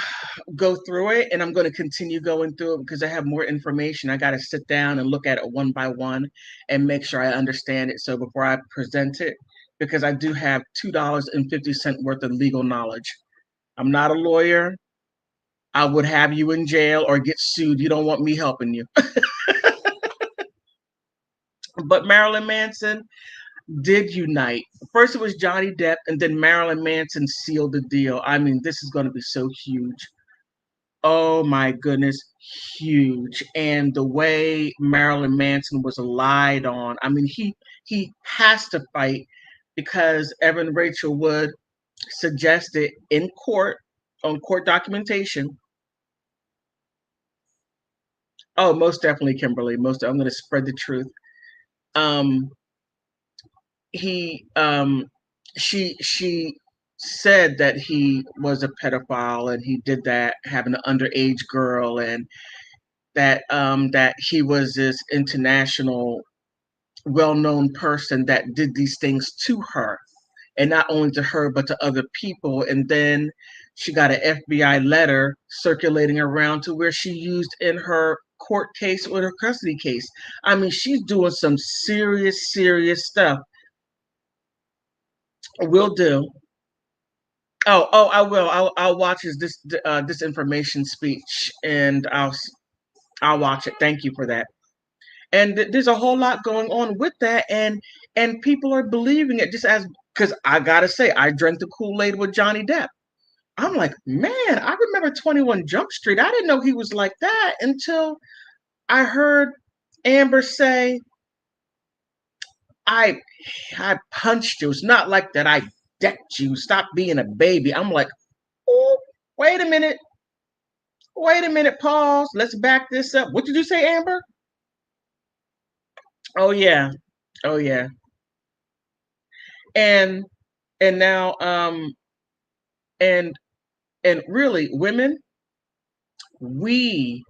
go through it, and I'm going to continue going through it because I have more information. I got to sit down and look at it one by one and make sure I understand it. So before I present it, because I do have $2.50 worth of legal knowledge. I'm not a lawyer. I would have you in jail or get sued. You don't want me helping you. But Marilyn Manson did unite. First, it was Johnny Depp, and then Marilyn Manson sealed the deal. I mean, this is going to be so huge. Oh my goodness, huge. And the way Marilyn Manson was lied on. I mean, he has to fight because Evan Rachel Wood suggested in court on court documentation. Oh, most definitely, Kimberly. I'm going to spread the truth. Um, he she said that he was a pedophile and he did that having an underage girl, and that he was this international well-known person that did these things to her, and not only to her but to other people. And then she got an FBI letter circulating around to where she used in her court case or her custody case. I mean, she's doing some serious stuff. Will do. Oh, I will. I'll watch his this information speech, and I'll watch it. Thank you for that. And there's a whole lot going on with that, and people are believing it just as because I gotta say I drank the Kool-Aid with Johnny Depp. I'm like, man, I remember 21 Jump Street. I didn't know he was like that until I heard Amber say, I I punched you. It's not like that. I decked you. Stop being a baby. I'm like, oh, wait a minute. Wait a minute. Pause. Let's back this up. What did you say, Amber? Oh yeah. Oh yeah. And and now and and really women, we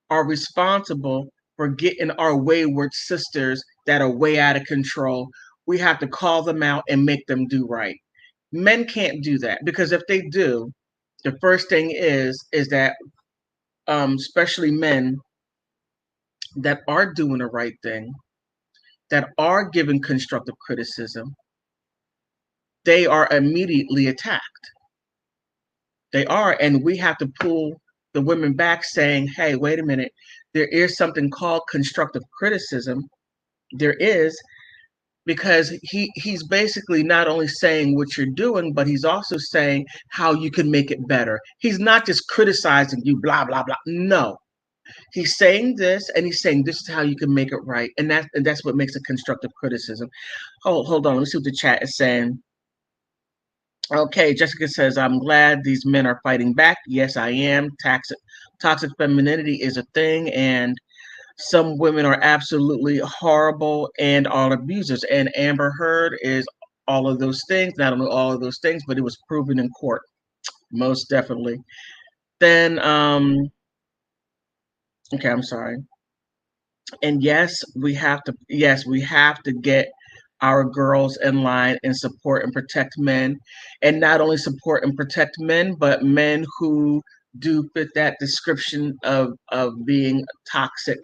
are responsible for getting our wayward sisters that are way out of control. We have to call them out and make them do right. Men can't do that because if they do, the first thing is that especially men that are doing the right thing, that are giving constructive criticism, they are immediately attacked. They are, and we have to pull the women back saying, hey, wait a minute, there is something called constructive criticism. There is, because he's basically not only saying what you're doing, but he's also saying how you can make it better. He's not just criticizing you, blah, blah, blah. No. He's saying this and he's saying this is how you can make it right. And that's what makes a constructive criticism. Hold on, let me see what the chat is saying. Okay, Jessica says, I'm glad these men are fighting back. Yes, I am. Toxic femininity is a thing, and Some women are absolutely horrible and are abusers. And Amber Heard is all of those things, not only all of those things, but it was proven in court, most definitely. Then, okay, I'm sorry. And yes, we have to get our girls in line and support and protect men. And not only support and protect men, but men who do fit that description of being toxic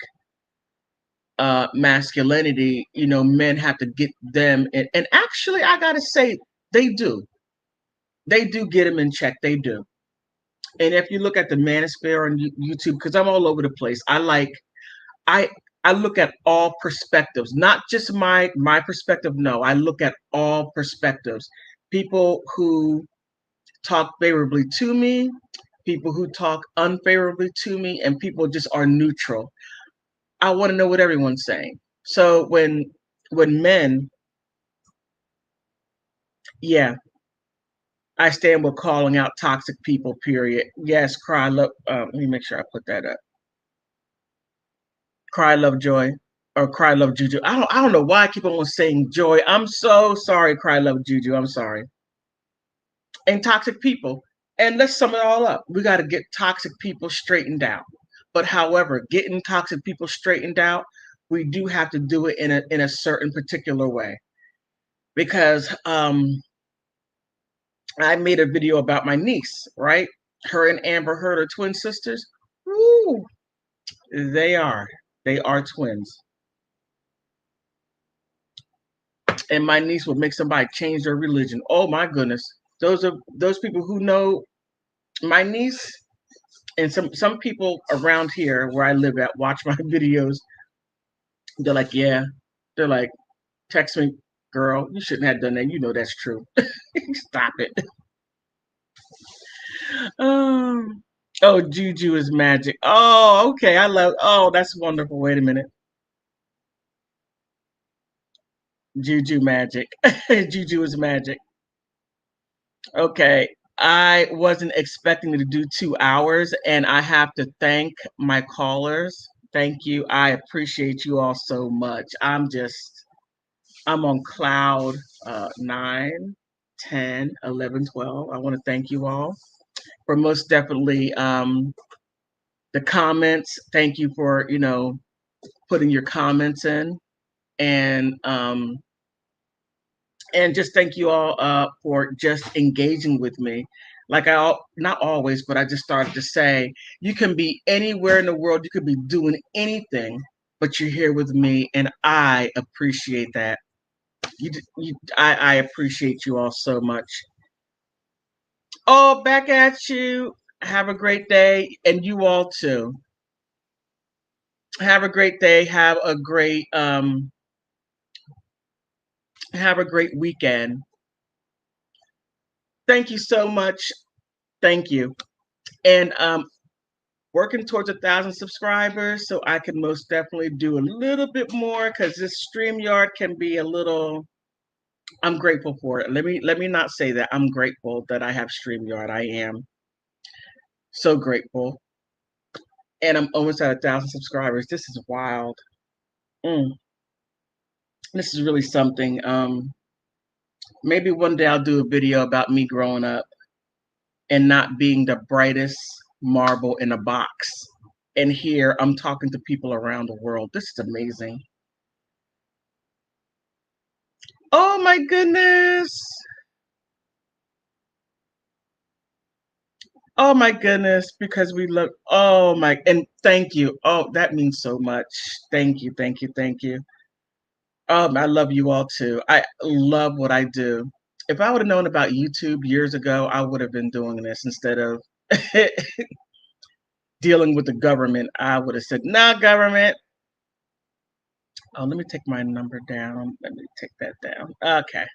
masculinity. You know, men have to get them in, and actually I gotta say they do. They do get them in check. They do. And if you look at the manosphere on YouTube, because I'm all over the place, I I look at all perspectives, not just my perspective. No, I look at all perspectives. People who talk favorably to me, people who talk unfavorably to me, and people just are neutral. I want to know what everyone's saying. So when men, yeah, I stand with calling out toxic people. Period. Yes, cry love. Let me make sure I put that up. Cry love joy or cry love juju. I don't know why I keep on saying joy. I'm so sorry. Cry love juju. I'm sorry. And toxic people. And let's sum it all up. We got to get toxic people straightened out. But however, getting toxic people straightened out, we do have to do it in a certain particular way. Because I made a video about my niece, right? Her and Amber Heard are twin sisters. Woo, they are. They are twins. And my niece would make somebody change their religion. Oh my goodness. Those people who know my niece, and some people around here where I live at watch my videos. They're like, yeah. They're like, text me, girl, you shouldn't have done that. You know that's true. Stop it. Um, oh, Juju is magic. Oh, okay. Oh, that's wonderful. Wait a minute. Juju magic. Juju is magic. Okay. I wasn't expecting to do 2 hours, and I have to thank my callers. Thank you. I appreciate you all so much. I'm on cloud 9, 10, 11, 12. I want to thank you all for most definitely the comments. Thank you for, putting your comments in. And and just thank you all for just engaging with me. Like not always, but I just started to say, you can be anywhere in the world, you could be doing anything, but you're here with me, and I appreciate that. I appreciate you all so much. Oh, back at you. Have a great day, and you all too. Have a great day. Have a great weekend. Thank you so much. Thank you. And working towards 1,000 subscribers, so I can most definitely do a little bit more, because this StreamYard can be a little. I'm grateful for it. Let me not say that. I'm grateful that I have StreamYard. I am so grateful. And I'm almost at 1,000 subscribers. This is wild. Mm, this is really something. Maybe one day I'll do a video about me growing up and not being the brightest marble in a box. And here I'm talking to people around the world. This is amazing. Oh my goodness. Oh my goodness, because we look, oh my, and thank you. Oh, that means so much. Thank you, thank you, thank you. I love you all too. I love what I do. If I would have known about YouTube years ago, I would have been doing this instead of dealing with the government. I would have said, nah, government. Oh, let me take my number down. Let me take that down. Okay.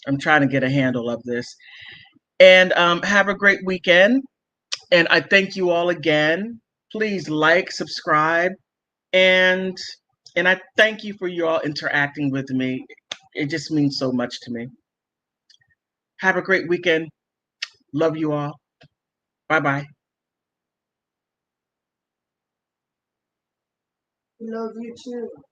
I'm trying to get a handle of this. And have a great weekend. And I thank you all again. Please like, subscribe, and I thank you for you all interacting with me. It just means so much to me. Have a great weekend. Love you all. Bye bye. We love you too.